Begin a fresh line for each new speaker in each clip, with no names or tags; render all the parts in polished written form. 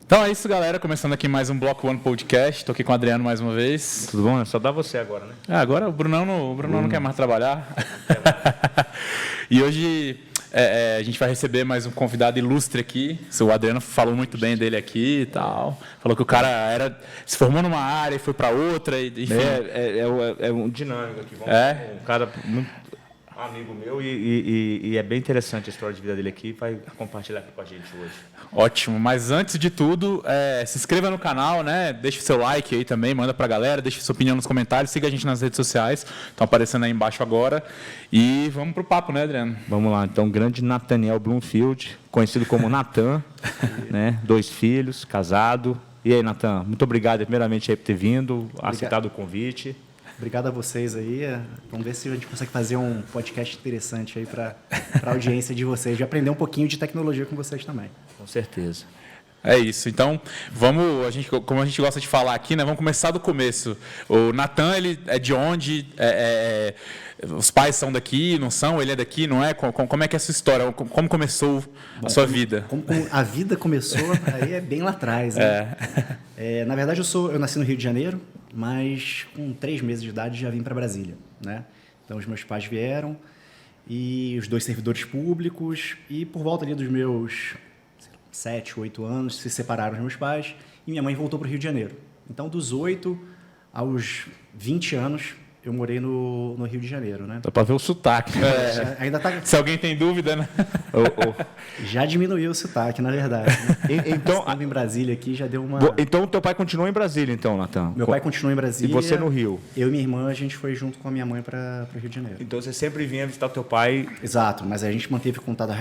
Então é isso, galera. Começando aqui mais um Bloco One Podcast. Estou aqui com o Adriano mais uma vez.
Tudo bom? Só dá você agora, né?
Agora o Brunão não quer mais trabalhar. E hoje a gente vai receber mais um convidado ilustre aqui. O Adriano falou muito bem dele aqui e tal. Falou que o cara se formou numa área e foi para outra. Enfim.
É um dinâmico aqui. Um cara muito amigo meu e é bem interessante a história de vida dele aqui. Vai compartilhar aqui com a gente hoje.
Ótimo, mas antes de tudo, se inscreva no canal, né? Deixe o seu like aí também, manda pra galera, deixe sua opinião nos comentários, siga a gente nas redes sociais, estão aparecendo aí embaixo agora. E vamos pro papo, né, Adriano?
Vamos lá, então, grande Nathaniel Bloomfield, conhecido como Natan, né? 2 filhos, casado. E aí, Natan, muito obrigado primeiramente aí por ter vindo, aceitado o convite.
Obrigado a vocês aí. Vamos ver se a gente consegue fazer um podcast interessante aí para a audiência de vocês, de aprender um pouquinho de tecnologia com vocês também.
Com certeza.
É isso. Então, como a gente gosta de falar aqui, né? Vamos começar do começo. O Natan, ele é de onde? Os pais são daqui, não são? Ele é daqui, não é? Como é que é a sua história? Como começou a sua vida?
Como a vida começou, aí é bem lá atrás, né? Na verdade, eu nasci no Rio de Janeiro, mas com 3 meses de idade já vim para Brasília, né? Então, os meus pais vieram e os 2 servidores públicos, e por volta ali dos meus 7, 8 anos, se separaram os meus pais e minha mãe voltou para o Rio de Janeiro. Então, dos 8 aos 20 anos, eu morei no Rio de Janeiro, né?
Dá para ver o sotaque.
Ainda tá...
Se alguém tem dúvida, né?
Já diminuiu o sotaque, na verdade. Né? Então, estando em Brasília aqui, já deu uma...
Então, teu pai continuou em Brasília, então, Natan?
Meu pai continuou em Brasília.
E você no Rio?
Eu e minha irmã, a gente foi junto com a minha mãe para o Rio de Janeiro.
Então, você sempre vinha visitar o teu pai?
Exato, mas a gente manteve contato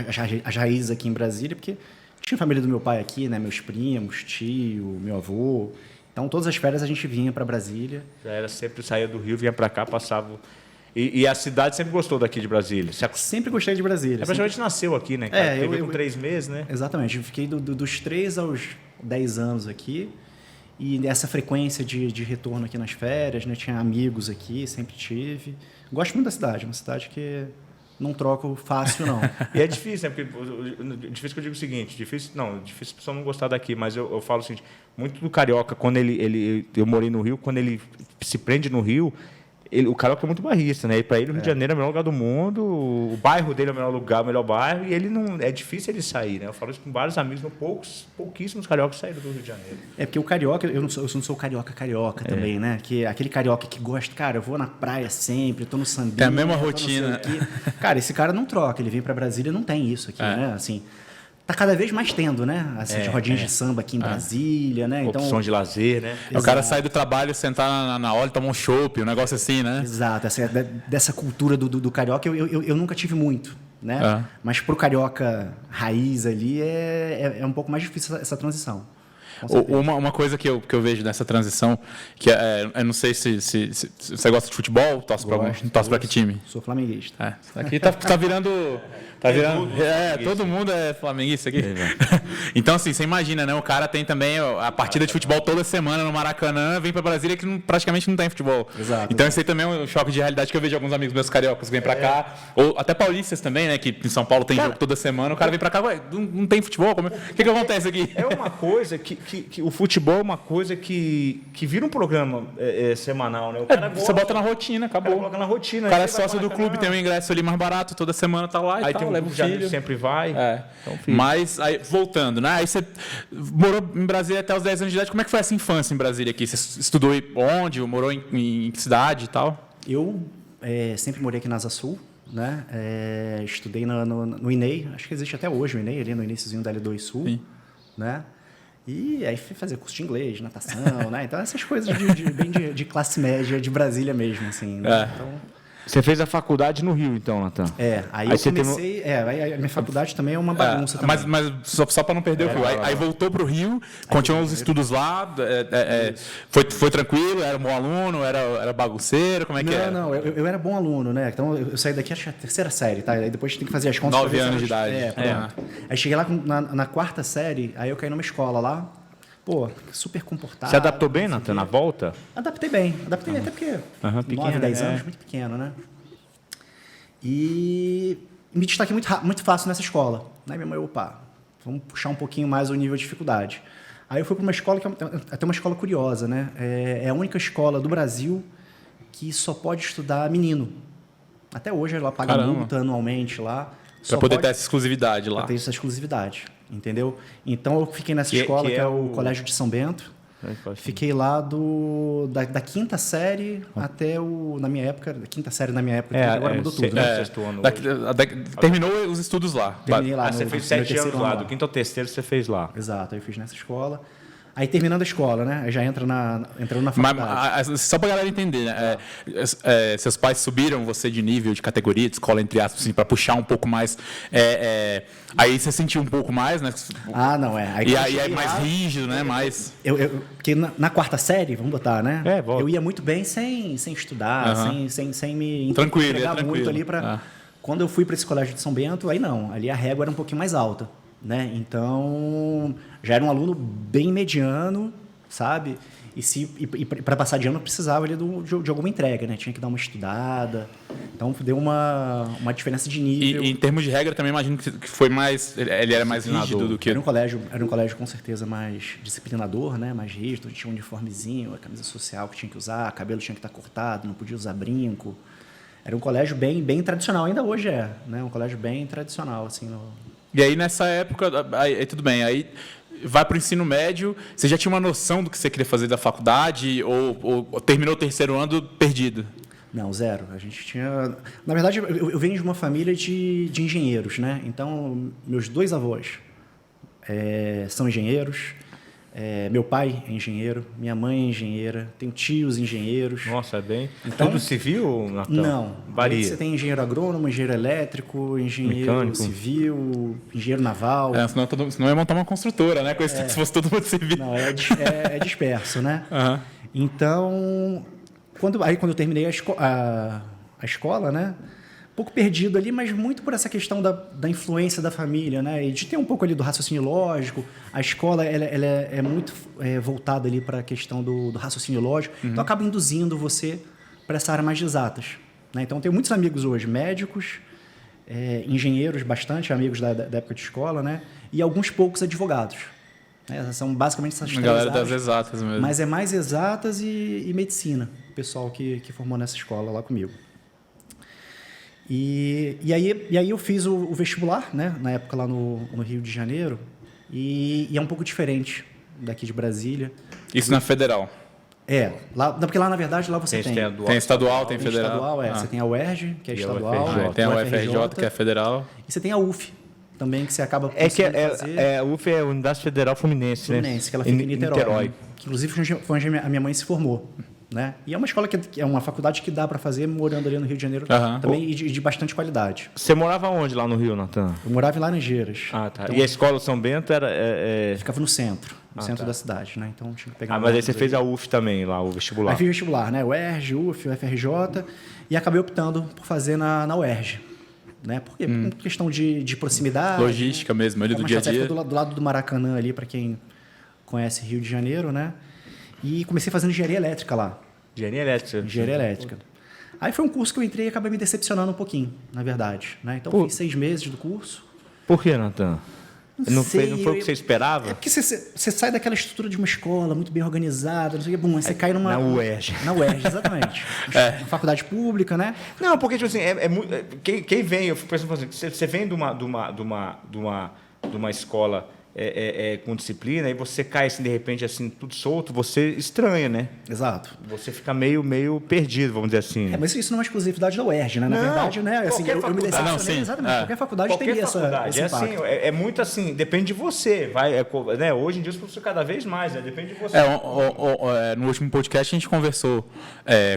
as raízes aqui em Brasília, porque tinha a família do meu pai aqui, né? Meus primos, tio, meu avô. Então, todas as férias a gente vinha para Brasília.
Já era sempre, saía do Rio, vinha para cá, passava... E a cidade sempre gostou daqui de Brasília?
Sempre gostei de Brasília.
Praticamente nasceu aqui, né, cara? Teve com 3 meses, né?
Exatamente. Eu fiquei dos 3 aos 10 anos aqui. E essa frequência de retorno aqui nas férias, né? Tinha amigos aqui, sempre tive. Gosto muito da cidade. Uma cidade que... não troco fácil, não.
E é difícil, né? Porque difícil que eu digo o seguinte, difícil a pessoa não gostar daqui, mas eu falo o seguinte, muito do carioca, quando eu morei no Rio, quando ele se prende no Rio, o carioca é muito bairrista, né? E para ele o Rio de Janeiro é o melhor lugar do mundo, o bairro dele é o melhor lugar, o melhor bairro, e ele não é difícil ele sair, né? Eu falo isso com vários amigos, pouquíssimos cariocas saíram do Rio de Janeiro.
É porque o carioca, eu não sou carioca também, né? Que aquele carioca que gosta, cara, eu vou na praia sempre, eu tô no sambinha.
Tem a mesma rotina.
Cara, esse cara não troca, ele vem para Brasília, não tem isso aqui, né? Assim, tá cada vez mais tendo, né? Essas rodinhas de samba aqui em Brasília, né? Então,
opção de lazer, né?
O cara sai do trabalho, sentar na hora e tomar um chopp, um negócio assim, né?
Exato. Dessa cultura do carioca eu nunca tive muito, né? Mas pro carioca raiz ali é um pouco mais difícil essa transição.
Uma coisa que eu vejo nessa transição, que eu não sei se você gosta de futebol, torce para que time?
Sou flamenguista.
Aqui tá virando... todo mundo é flamenguista aqui. Então, assim, você imagina, né? O cara tem também a partida de futebol toda semana no Maracanã, vem para Brasília que praticamente não tem futebol.
Exato.
Então, isso aí também é um choque de realidade que eu vejo alguns amigos meus cariocas que vêm para cá, ou até paulistas também, né? Que em São Paulo tem jogo toda semana, o cara vem para cá, não tem futebol? O que acontece aqui?
É uma coisa que o futebol é uma coisa que vira um programa semanal, né? O cara
você bota na rotina, acabou. O cara
coloca na rotina.
O cara é sócio do clube, tem um ingresso ali mais barato, toda semana tá lá e tal.
Leva o filho. Sempre vai.
Então, mas, aí, voltando, né? Aí você morou em Brasília até os 10 anos de idade. Como é que foi essa infância em Brasília aqui? Você estudou onde? Morou em que cidade e tal?
Eu sempre morei aqui na Asa Sul, né? Estudei no INEI, acho que existe até hoje o INEI, ali no iniciozinho da L2 Sul. Sim. Né? E aí fui fazer curso de inglês, natação, né? Então, essas coisas bem de classe média de Brasília mesmo, assim. Né? Então,
você fez a faculdade no Rio, então, Natan?
Aí eu comecei... Aí a minha faculdade também é uma bagunça também.
Mas só para não perder o fio. Aí voltou para o Rio, continuou os estudos lá, foi tranquilo, era um bom aluno, era bagunceiro, como é que era?
Não, eu era bom aluno, né? Então, eu saí daqui, acho que a 3ª série, tá? Aí depois tem que fazer as contas.
9 anos de idade.
Aí cheguei lá na 4ª série, aí eu caí numa escola lá, pô, super comportado.
Você adaptou bem, Natan, na volta?
Adaptei bem. Adaptei até porque 9, 10 anos, muito pequeno, né? E me destaquei muito fácil nessa escola. Aí minha mãe, vamos puxar um pouquinho mais o nível de dificuldade. Aí eu fui para uma escola que é até uma escola curiosa, né? É a única escola do Brasil que só pode estudar menino. Até hoje ela paga multa anualmente lá.
Para poder ter essa exclusividade lá.
Para ter essa exclusividade, entendeu? Então eu fiquei nessa escola, que é o Colégio de São Bento. Fiquei lá da quinta série até na minha época, agora mudou tudo, né?
Terminou os estudos lá.
Terminei lá.
Você fez 7 anos lá, do quinto ao terceiro você fez lá.
Exato, aí eu fiz nessa escola. Aí terminando a escola, né? Aí já entrando na faculdade.
Mas, só pra galera entender, né? Seus pais subiram você de nível, de categoria, de escola, entre aspas, assim, pra puxar um pouco mais. Aí você sentiu um pouco mais, né?
Não,
e aí é mais rígido, né?
Porque na quarta série, vamos botar, né? Eu ia muito bem sem estudar, sem me entregar muito ali para. Quando eu fui para esse colégio de São Bento, aí não. Ali a régua era um pouquinho mais alta. Né? Então, já era um aluno bem mediano, sabe? E para passar de ano, eu precisava ali de alguma entrega, né? Tinha que dar uma estudada. Então, deu uma diferença de nível.
E em termos de regra, também imagino que foi mais... Ele era mais rígido do que...
Era um colégio com certeza mais disciplinador, né? Mais rígido. Tinha um uniformezinho, a camisa social que tinha que usar, cabelo tinha que estar cortado, não podia usar brinco. Era um colégio bem tradicional. Ainda hoje né? Um colégio bem tradicional, assim,
E aí, nessa época, aí tudo bem, aí vai para o ensino médio, você já tinha uma noção do que você queria fazer da faculdade ou terminou o terceiro ano perdido?
Não, zero. A gente tinha... Na verdade, eu venho de uma família de engenheiros, né? Então, meus dois avós são engenheiros. Meu pai é engenheiro, minha mãe é engenheira, tenho tios engenheiros.
Nossa, então, tudo civil, Nathan?
Não.
Varia.
Aí você tem engenheiro agrônomo, engenheiro elétrico, engenheiro mecânico, civil, engenheiro naval.
Senão ia montar uma construtora, né? Se fosse todo mundo civil.
Não, é disperso, né? Uhum. Então, quando eu terminei a escola, né? Um pouco perdido ali, mas muito por essa questão da influência da família, né? E de ter um pouco ali do raciocínio lógico. A escola ela é muito voltada ali para a questão do raciocínio lógico. Uhum. Então, acaba induzindo você para essa área mais de exatas. Né? Então, tenho muitos amigos hoje, médicos, engenheiros, bastante amigos da época de escola, né? E alguns poucos advogados. Né? São basicamente essas três
áreas. Galera das exatas mesmo.
Mas é mais exatas e medicina, o pessoal que formou nessa escola lá comigo. E aí eu fiz o vestibular, né? Na época lá no Rio de Janeiro, e é um pouco diferente daqui de Brasília.
Isso na Federal?
Porque lá, na verdade, lá você tem
estadual, tem federal.
Você tem a UERJ, que é estadual.
Tem a UFRJ, que é federal.
E você tem a UF, também, que você acaba conseguindo fazer.
A UF é a Unidade Federal Fluminense, né?
Que ela fica em Niterói. Que, inclusive, foi onde a minha mãe se formou. Né? E é uma escola que é uma faculdade que dá para fazer morando ali no Rio de Janeiro também e de bastante qualidade.
Você morava onde lá no Rio, Nathan?
Eu morava em Laranjeiras.
Tá. Então, e a escola São Bento era...
Ficava no centro da cidade, né? Então tinha que pegar...
mas aí você fez a UF também, lá, o vestibular.
Aí fiz o vestibular, né? UERJ, UF, UFRJ, e acabei optando por fazer na UERJ. Né? Porque por questão de proximidade...
Logística, né? Mesmo, ali do dia a dia.
Do lado do Maracanã ali, para quem conhece Rio de Janeiro, né? E comecei fazendo engenharia elétrica lá. Engenharia elétrica. Aí foi um curso que eu entrei e acabei me decepcionando um pouquinho, na verdade. Né? Então, fiz 6 meses do curso.
Por que, Nathan? Não foi o que você esperava?
É porque você sai daquela estrutura de uma escola muito bem organizada, não sei o que, você cai numa...
Na UERJ.
Na UERJ, exatamente. Faculdade pública, né?
Não, porque, tipo assim, quem vem, eu fico pensando assim, você vem de uma escola... com disciplina, e você cai assim, de repente, assim, tudo solto, você estranha, né?
Exato.
Você fica meio perdido, vamos dizer assim.
Mas isso não é uma exclusividade da UERJ, né? Na verdade, né? Assim, eu me decepcionei, exatamente. Qualquer faculdade teria esse impacto.
Assim, é muito assim, depende de você. Né? Hoje em dia, os professores cada vez mais, né? Depende de você.
No último podcast, a gente conversou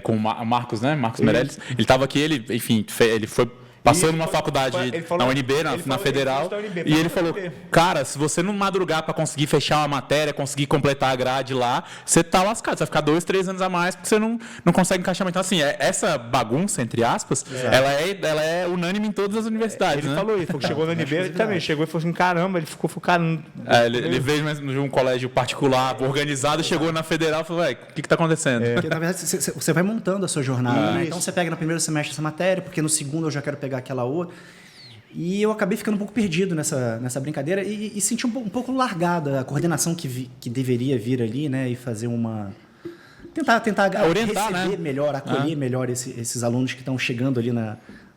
com o Marcos, né? Marcos Meirelles. Ele estava aqui, ele foi... Passou numa faculdade na UNB, na Federal, e ele falou, cara, se você não madrugar para conseguir fechar uma matéria, conseguir completar a grade lá, você tá lascado, você vai ficar 2, 3 anos a mais porque você não consegue encaixar mais. Então, assim, essa bagunça, entre aspas, ela é unânime em todas as universidades,
ele
né?
falou isso, chegou na UNB, ele também chegou e falou assim, caramba, ele ficou focado...
Ele veio de um colégio particular, organizado, chegou na Federal e falou, o que tá acontecendo?
Porque, na verdade, você vai montando a sua jornada, né? Então, você pega no primeiro semestre essa matéria, porque no segundo eu já quero pegar aquela outra. E eu acabei ficando um pouco perdido nessa brincadeira e senti um pouco largada a coordenação que deveria vir ali, né? E fazer uma... Tentar
orientar,
receber,
né?
melhor, acolher melhor esses alunos que estão chegando ali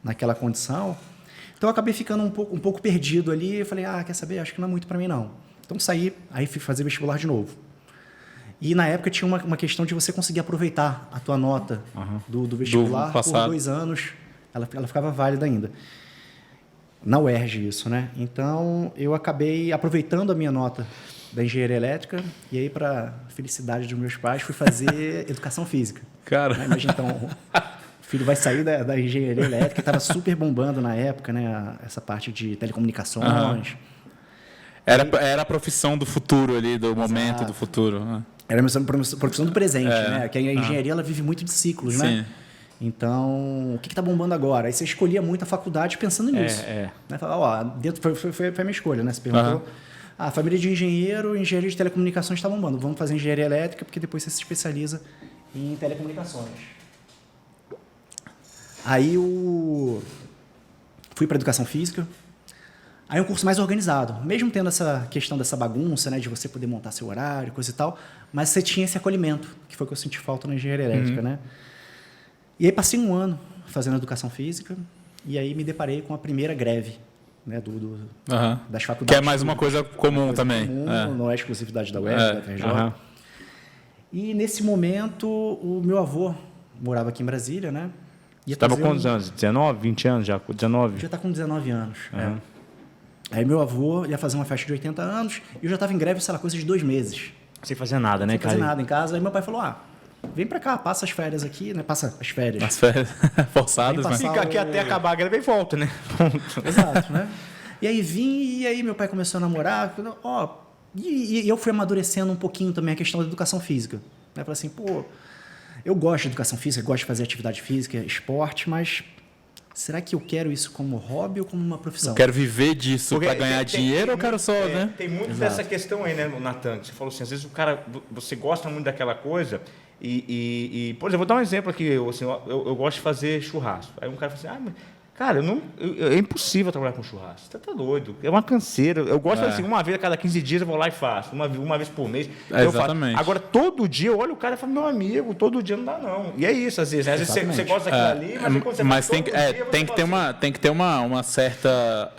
naquela condição. Então eu acabei ficando um pouco perdido ali e falei, quer saber? Acho que não é muito para mim, não. Então saí, aí fui fazer vestibular de novo. E na época tinha uma questão de você conseguir aproveitar a tua nota do vestibular por 2 anos. Ela ficava válida ainda. Na UERJ isso, né? Então eu acabei aproveitando a minha nota da engenharia elétrica e aí, para felicidade dos meus pais, fui fazer educação física.
Cara.
Né? Imagina, então, o filho vai sair da engenharia elétrica, estava super bombando na época, né? Essa parte de telecomunicações.
Era a profissão do futuro ali, do momento do futuro.
Era a profissão do presente, né? Que a engenharia ela vive muito de ciclos, né? Então, o que está bombando agora? Aí você escolhia muito a faculdade pensando nisso. Né? Falava, foi a minha escolha, né? Você perguntou, a família de engenharia de telecomunicações está bombando. Vamos fazer engenharia elétrica, porque depois você se especializa em telecomunicações. Aí fui para educação física. Aí um curso mais organizado, mesmo tendo essa questão dessa bagunça, né, de você poder montar seu horário, coisa e tal, mas você tinha esse acolhimento, que foi o que eu senti falta na engenharia elétrica, né? E aí passei 1 ano fazendo educação física e aí me deparei com a primeira greve, né, das faculdades.
Que é mais uma coisa comum também.
Não é exclusividade da UERJ, da FRJ. E nesse momento o meu avô morava aqui em Brasília, né?
Estava com quantos anos? 19, 20 anos já? 19?
Já está com 19 anos. Aí meu avô ia fazer uma festa de 80 anos e eu já estava em greve, sei lá, coisa de 2 meses.
Sem fazer nada, né, cara?
Sem fazer nada em casa. Aí meu pai falou, vem pra cá, passa as férias aqui, né? Passa as férias.
As férias forçadas,
mas fica aqui até acabar a greve e volta, né?
Exato, né? E aí vim, e aí meu pai começou a namorar, e eu fui amadurecendo um pouquinho também a questão da educação física. Né? Falei assim, eu gosto de educação física, gosto de fazer atividade física, esporte, mas será que eu quero isso como hobby ou como uma profissão?
Eu quero viver disso para ganhar dinheiro ou quero só, né?
Tem muito dessa questão aí, né, Natan? Você falou assim, às vezes você gosta muito daquela coisa e por exemplo, vou dar um exemplo aqui, assim, eu gosto de fazer churrasco. Aí um cara fala assim, cara, é impossível trabalhar com churrasco. Você tá doido. É uma canseira. Eu gosto assim, uma vez a cada 15 dias eu vou lá e faço. Uma vez por mês.
Exatamente.
Faço. Agora, todo dia eu olho o cara e falo, meu amigo, todo dia não dá, não. E é isso, às vezes. Né? Às vezes você gosta daquilo ali, mas quando você
mas
faz
tem que ter uma certa...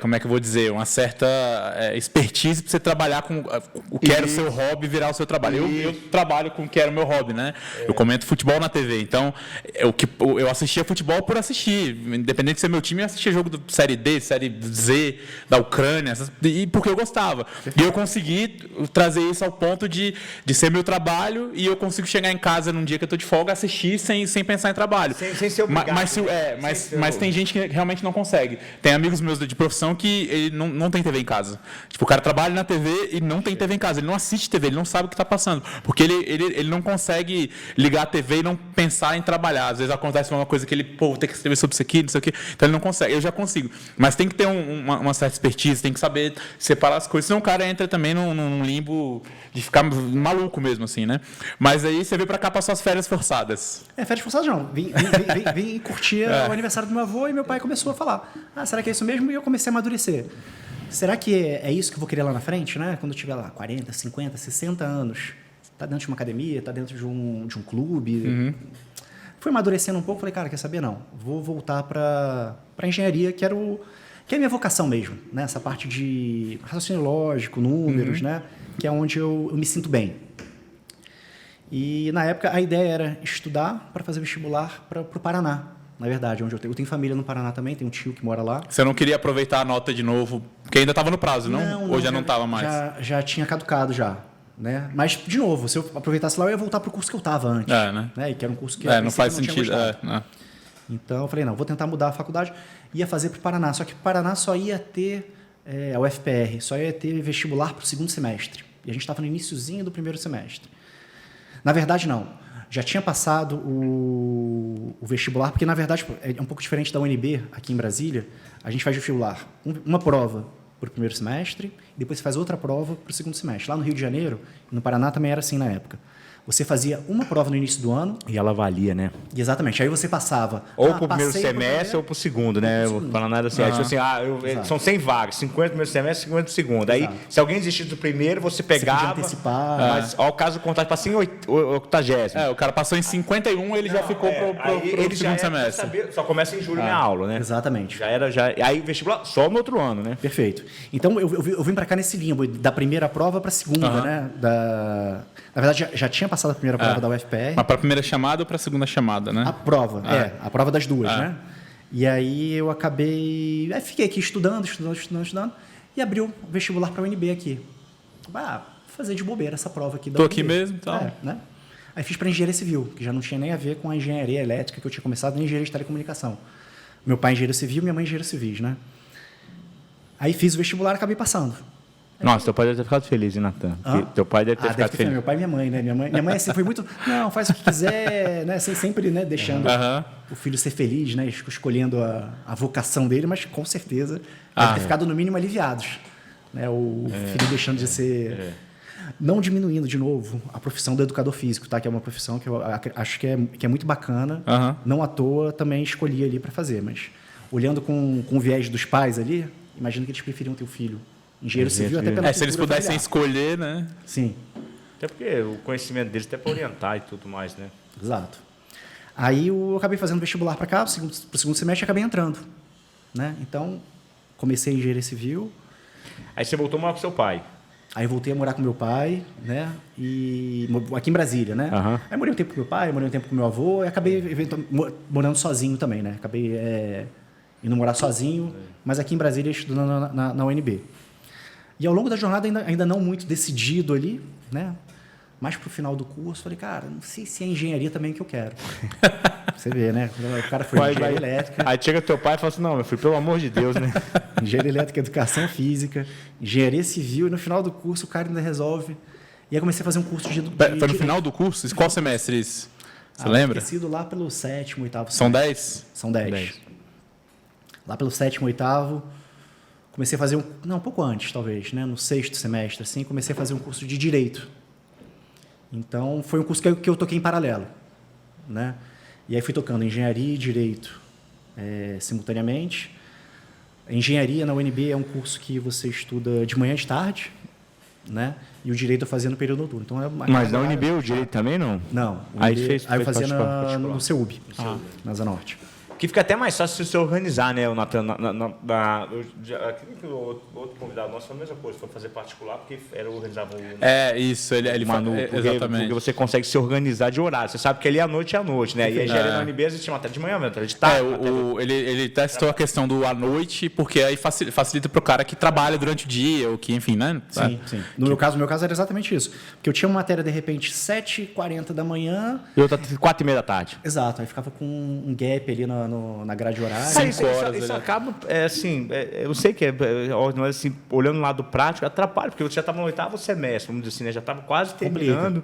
como é que eu vou dizer? Uma certa expertise para você trabalhar com o que era o seu hobby virar o seu trabalho. Eu trabalho com o que era o meu hobby, né? Eu comento futebol na TV. Então, eu assistia futebol por assistir. Independente de ser meu time, eu assistia jogo da Série D, Série Z, da Ucrânia, e porque eu gostava. E eu consegui trazer isso ao ponto de ser meu trabalho e eu consigo chegar em casa num dia que eu estou de folga, assistir sem pensar em trabalho.
Sem ser obrigado.
Mas tem gente que realmente não consegue. Tem amigos meus de profissão que ele não tem TV em casa. Tipo, o cara trabalha na TV e não tem TV em casa. Ele não assiste TV, ele não sabe o que está passando. Porque ele não consegue ligar a TV e não pensar em trabalhar. Às vezes acontece uma coisa que ele, tem que escrever sobre isso aqui, não sei o quê. Então ele não consegue. Eu já consigo. Mas tem que ter uma certa expertise, tem que saber separar as coisas. Senão o cara entra também num limbo de ficar maluco mesmo, assim, né? Mas aí você veio pra cá passar as férias forçadas.
Férias forçadas não. Vim curtir o aniversário do meu avô e meu pai começou a falar, será que é isso mesmo? E eu comecei a amadurecer. Será que é isso que eu vou querer lá na frente, né? Quando eu tiver lá 40, 50, 60 anos, tá dentro de uma academia, tá dentro de um clube. Fui amadurecendo um pouco, falei, cara, quer saber? Não, vou voltar para engenharia, que é a minha vocação mesmo, né? Essa parte de raciocínio lógico, números, né? Que é onde eu me sinto bem. E na época a ideia era estudar para fazer vestibular para o Paraná. Na verdade, onde eu tenho família no Paraná também, tenho um tio que mora lá.
Você não queria aproveitar a nota de novo, porque ainda estava no prazo, não? Ou já não estava mais?
Já tinha caducado já, né? Mas, de novo, se eu aproveitasse lá, eu ia voltar para o curso que eu estava antes.
Né?
E que era um curso que
não faz sentido.
Então, eu falei, não, vou tentar mudar a faculdade. Ia fazer para o Paraná, só que o Paraná só ia ter a UFPR, só ia ter vestibular para o 2º semestre. E a gente estava no iniciozinho do 1º semestre. Na verdade, não. Já tinha passado o vestibular, porque, na verdade, é um pouco diferente da UNB, aqui em Brasília. A gente faz vestibular, uma prova para o 1º semestre, e depois faz outra prova para o 2º semestre. Lá no Rio de Janeiro, no Paraná também era assim na época. você fazia uma prova no início do ano.
E ela valia, né?
Exatamente. Aí você passava.
Ou para o primeiro semestre ou para o segundo, né? Para nada assim. Tipo assim, são 100 vagas, 50 no primeiro semestre, 50 no segundo. Aí, se alguém desistisse do primeiro, você pegava.
Você antecipar.
Mas, ao caso contrário, passou em 80.
O cara passou em 51, ele já ficou pro segundo semestre.
Só começa em julho minha aula, né?
Exatamente.
Aí o vestibular só no outro ano, né?
Perfeito. Então, eu vim para cá nesse limbo, da primeira prova para a segunda, né? Na verdade, já tinha passado a primeira prova da UFPR.
Mas para a primeira chamada ou para a segunda chamada, né?
A prova, a prova das duas, né? E aí eu acabei... fiquei aqui estudando, e abri o vestibular para a UNB aqui. Fazer de bobeira essa prova aqui da UNB.
Tô aqui mesmo e tal.
Né? Aí fiz para engenharia civil, que já não tinha nem a ver com a engenharia elétrica que eu tinha começado, nem engenharia de telecomunicação. Meu pai é engenheiro civil, minha mãe é engenheiro civis, né? Aí fiz o vestibular e acabei passando.
Nossa, teu pai deve ter ficado feliz, hein, Natan? Teu pai deve ter ficado feliz.
Meu pai e minha mãe, né? Minha mãe assim, foi muito... Não, faz o que quiser, né? Sempre, né, deixando o filho ser feliz, né? Escolhendo a vocação dele, mas com certeza deve ter ficado, no mínimo, aliviados. Né? O filho deixando de ser... Não diminuindo, de novo, a profissão do educador físico, tá? Que é uma profissão que eu acho que é muito bacana. Não à toa, também escolhi ali para fazer, mas olhando com o viés dos pais ali, imagino que eles preferiam ter o filho engenheiro civil, até pela
se eles pudessem escolher, né?
Sim.
Até porque o conhecimento deles até para orientar e tudo mais, né?
Exato. Aí eu acabei fazendo vestibular para cá, pro segundo semestre acabei entrando, né? Então, comecei em engenharia civil.
Aí você voltou a morar com seu pai.
Aí voltei a morar com meu pai, né? E aqui em Brasília, né? Aí morei um tempo com meu pai, morei um tempo com meu avô e acabei morando sozinho também, né? Acabei indo morar sozinho, mas aqui em Brasília estudando na UNB. E ao longo da jornada ainda não muito decidido ali, né? Mais pro final do curso, falei, cara, não sei se é engenharia também que eu quero. Você vê, né? O cara foi engenharia elétrica.
Aí chega teu pai e fala assim, não, meu filho, pelo amor de Deus, né?
Engenharia elétrica, educação física, engenharia civil, e no final do curso o cara ainda resolve. E aí comecei a fazer um curso de
Foi no final do curso? Qual semestre isso? Você lembra?
Ter sido lá pelo 7º, 8º.
São 10?
São 10. Lá pelo 7º, 8º, comecei a fazer um pouco antes, talvez, né? No 6º semestre, assim, comecei a fazer um curso de Direito. Então, foi um curso que eu toquei em paralelo, né? E aí fui tocando Engenharia e Direito simultaneamente. Engenharia na UNB é um curso que você estuda de manhã e de tarde, né? E o Direito eu fazia no período noturno. Então,
mas na UNB o Direito também não?
Não.
Aí
eu fazia no CEUB, na Asa Norte.
Que fica até mais fácil se você organizar, né, Natan? Outro convidado nosso foi a mesma coisa, foi fazer particular, porque era organizava o...
Isso, ele Manu, exatamente.
Porque você consegue se organizar de horário. Você sabe que ali à noite é à noite, né? E aí já na UNB existe matéria de manhã, matéria de tarde.
Ele testou a questão do à noite, porque aí facilita para o cara que trabalha durante o dia, ou que, enfim, né?
Sim. No meu caso era exatamente isso. Porque eu tinha uma matéria, de repente, 7h40 da manhã...
E outra 4h30 da tarde.
Exato, aí ficava com um gap ali na grade horária.
5 horas.
Isso acaba, eu sei que mas assim, olhando no lado prático, atrapalha, porque você já estava no 8º semestre, vamos dizer assim, né? Já estava quase terminando.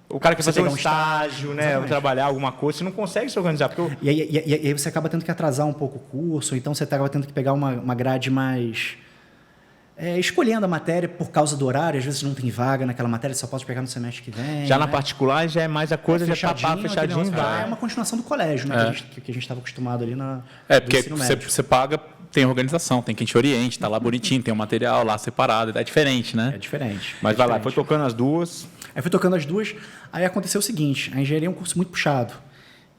O cara quer fazer um estágio, né? Ou trabalhar alguma coisa, você não consegue se organizar. Porque
e aí você acaba tendo que atrasar um pouco o curso, ou então você acaba tendo que pegar uma grade mais... escolhendo a matéria por causa do horário, às vezes não tem vaga naquela matéria, só pode pegar no semestre que vem.
Já na particular já é mais a coisa, já está fechadinho.
É uma continuação do colégio, né? Que a gente estava acostumado ali na...
porque você paga, tem organização, tem quem te oriente, está lá bonitinho, tem um material lá separado, é diferente, né?
É diferente.
Mas vai lá, foi tocando as duas.
Aí fui tocando as duas, aí aconteceu o seguinte, a engenharia é um curso muito puxado,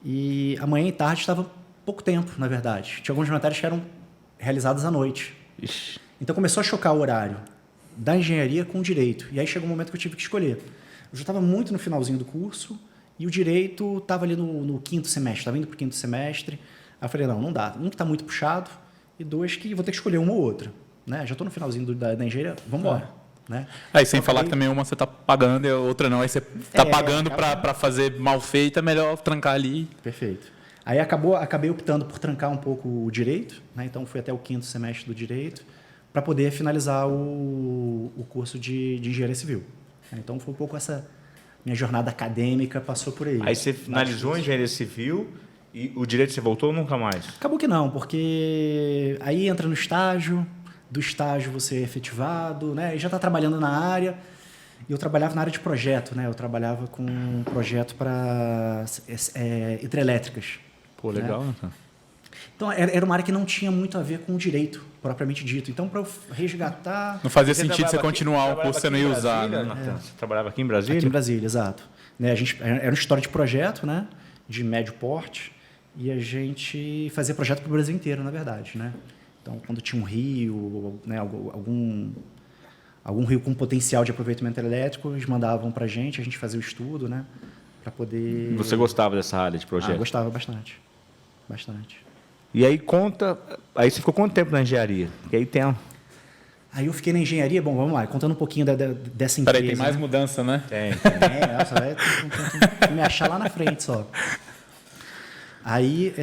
e amanhã e tarde estava pouco tempo, na verdade. Tinha algumas matérias que eram realizadas à noite.
Ixi.
Então começou a chocar o horário da engenharia com o direito. E aí chegou um momento que eu tive que escolher. Eu já estava muito no finalzinho do curso e o direito estava ali no 5º semestre, estava indo para o 5º semestre. Aí eu falei, não dá. Um que está muito puxado e dois que vou ter que escolher uma ou outra. Né? Já estou no finalzinho da engenharia, vamos embora. Né?
Aí sem falar que também uma você está pagando e a outra não. Aí você está pagando para fazer mal feito, é melhor trancar ali.
Perfeito. Aí acabei optando por trancar um pouco o direito. Né? Então fui até o 5º semestre do direito, para poder finalizar o curso de engenharia civil. Então, foi um pouco essa minha jornada acadêmica, passou por aí.
Aí você finalizou a engenharia civil e o direito você voltou ou nunca mais?
Acabou que não, porque aí entra no estágio, do estágio você é efetivado, né? E já está trabalhando na área, E eu trabalhava na área de projeto, né? Eu trabalhava com um projeto para hidrelétricas.
Pô, legal, né?
Então, era uma área que não tinha muito a ver com o direito, propriamente dito. Então, para eu resgatar...
Não fazia sentido você continuar o curso, você não ia usar, né?
Você trabalhava aqui em Brasília?
Aqui em Brasília, exato. Né, a gente, era uma história de projeto, né? De médio porte, e a gente fazia projeto para o Brasil inteiro, na verdade, né? Então, quando tinha um rio, né, algum rio com potencial de aproveitamento elétrico, eles mandavam para a gente fazia o estudo, né? Para poder...
Você gostava dessa área de projeto?
Gostava bastante. Bastante.
E aí aí você ficou quanto tempo na engenharia? E aí
Aí eu fiquei na engenharia, bom, vamos lá, contando um pouquinho dessa empresa.
Peraí, tem mais mudança, né?
Tem.
Nossa, vai me achar lá na frente só. Aí,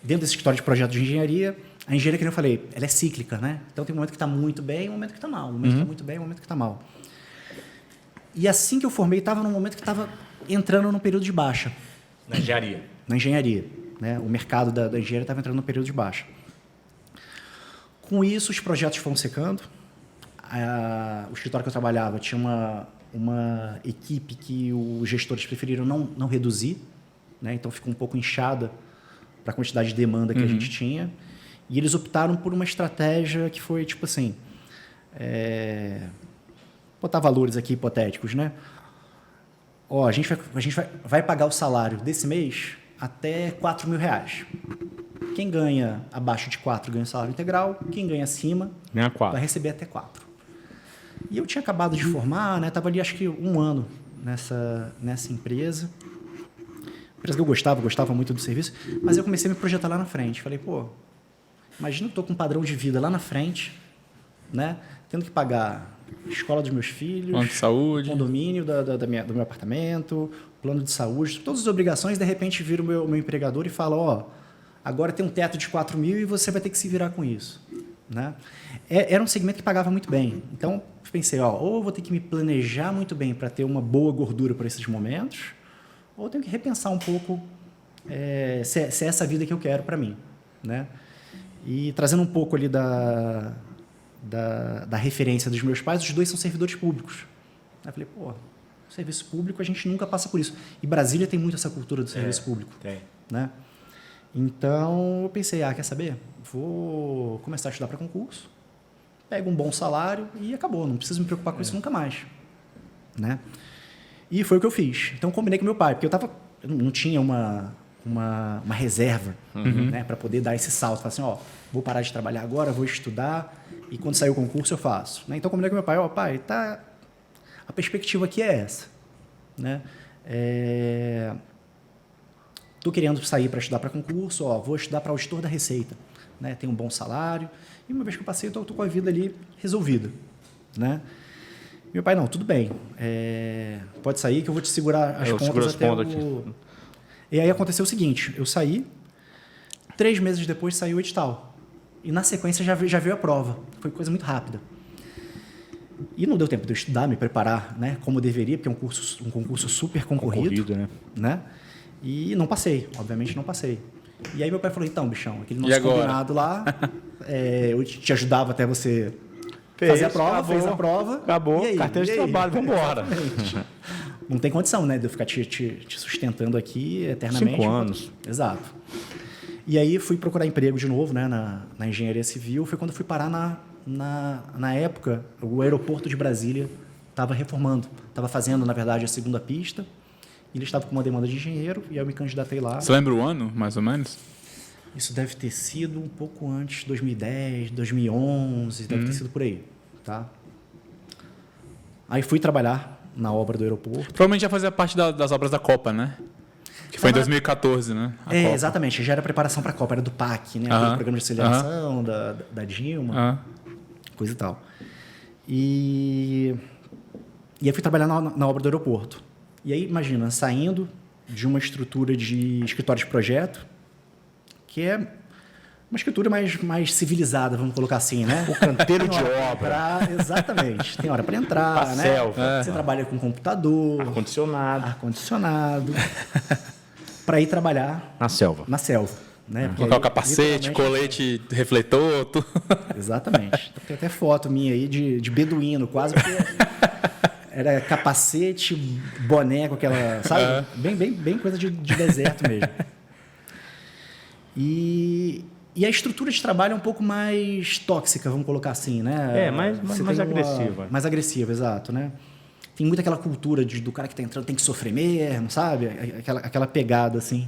dentro desse escritório de projeto de engenharia, a engenharia, que eu falei, ela é cíclica, né? Então tem um momento que está muito bem e um momento que está mal. Um momento que está muito bem e um momento que está mal. E assim que eu formei, estava num momento que estava entrando num período de baixa.
Na engenharia?
Na engenharia. Né? O mercado da engenharia estava entrando num período de baixa. Com isso, os projetos foram secando. O escritório que eu trabalhava tinha uma equipe que os gestores preferiram não reduzir, né? Então ficou um pouco inchada para a quantidade de demanda que a gente tinha. E eles optaram por uma estratégia que foi tipo assim, botar valores aqui hipotéticos, né? Ó, a gente vai pagar o salário desse mês até R$4.000. Quem ganha abaixo de 4 ganha salário integral, quem ganha acima
Ganha 4.
vai receber até 4. E eu tinha acabado de formar, né? Estava ali acho que 1 ano nessa empresa. Empresa que eu gostava muito do serviço, mas eu comecei a me projetar lá na frente. Falei, pô, imagina que eu estou com um padrão de vida lá na frente, né? Tendo que pagar a escola dos meus filhos,
plano de saúde,
condomínio do meu apartamento, plano de saúde, todas as obrigações, de repente vira o meu empregador e fala, ó, agora tem um teto de 4.000 e você vai ter que se virar com isso, né? Era um segmento que pagava muito bem. Então, pensei, ó, ou eu vou ter que me planejar muito bem para ter uma boa gordura para esses momentos, ou eu tenho que repensar um pouco se é essa vida que eu quero para mim, né? E trazendo um pouco ali da referência dos meus pais, os dois são servidores públicos. Aí eu falei, pô, serviço público a gente nunca passa por isso. E Brasília tem muito essa cultura do serviço público.
Tem.
Né? Então, eu pensei, quer saber? Vou começar a estudar para concurso, pego um bom salário e acabou. Não preciso me preocupar com isso nunca mais. Né? E foi o que eu fiz. Então, combinei com meu pai, porque eu não tinha uma reserva, né, para poder dar esse salto. Falei assim, ó, vou parar de trabalhar agora, vou estudar e quando sair o concurso eu faço. Né? Então, combinei com meu pai, pai, a perspectiva aqui é essa. Né? Estou querendo sair para estudar para concurso, vou estudar para auditor da Receita. Né? Tem um bom salário. E uma vez que eu passei, eu estou com a vida ali resolvida. Né? Meu pai, não, tudo bem. Pode sair que eu vou te segurar as contas até aqui. E aí aconteceu o seguinte, eu saí, 3 meses depois saiu o edital. E na sequência já veio a prova. Foi coisa muito rápida. E não deu tempo de eu estudar, me preparar, né, como deveria, porque é um concurso super concorrido, né? E não passei, obviamente não passei. E aí meu pai falou, então, bichão, aquele nosso combinado lá, eu te ajudava até você fazer a prova, fez a prova.
Acabou, aí, carteira de trabalho, vamos embora.
Não tem condição, né, de eu ficar te sustentando aqui eternamente.
5 anos.
Exato. E aí fui procurar emprego de novo, né, na engenharia civil. Foi quando eu fui parar na época, o aeroporto de Brasília estava reformando. Estava fazendo, na verdade, a 2ª pista. E ele estava com uma demanda de engenheiro e eu me candidatei lá.
Você lembra o ano, mais ou menos?
Isso deve ter sido um pouco antes, 2010, 2011, deve ter sido por aí, tá? Aí fui trabalhar na obra do aeroporto.
Provavelmente já fazia parte das obras da Copa, né? Que foi em 2014, né?
Exatamente. Já era preparação para a Copa, era do PAC, né? Do programa de aceleração, da Dilma, coisa e tal. E aí fui trabalhar na obra do aeroporto. E aí, imagina, saindo de uma estrutura de escritório de projeto, que é uma escritura mais civilizada, vamos colocar assim, né?
O canteiro de obra.
Exatamente. Tem hora para entrar, né? Você trabalha com computador. Ar-condicionado. Para ir trabalhar...
Na selva.
Né? Porque
Colocar
aí,
o capacete, colete, refletor, tudo.
Exatamente. Tem até foto minha aí de beduíno, quase porque era capacete, boné com aquela, sabe? Bem coisa de deserto mesmo. E a estrutura de trabalho é um pouco mais tóxica, vamos colocar assim, né?
Mais agressiva.
Mais agressiva, exato, né? Tem muito aquela cultura do cara que está entrando tem que sofrer mesmo, sabe? Aquela pegada, assim,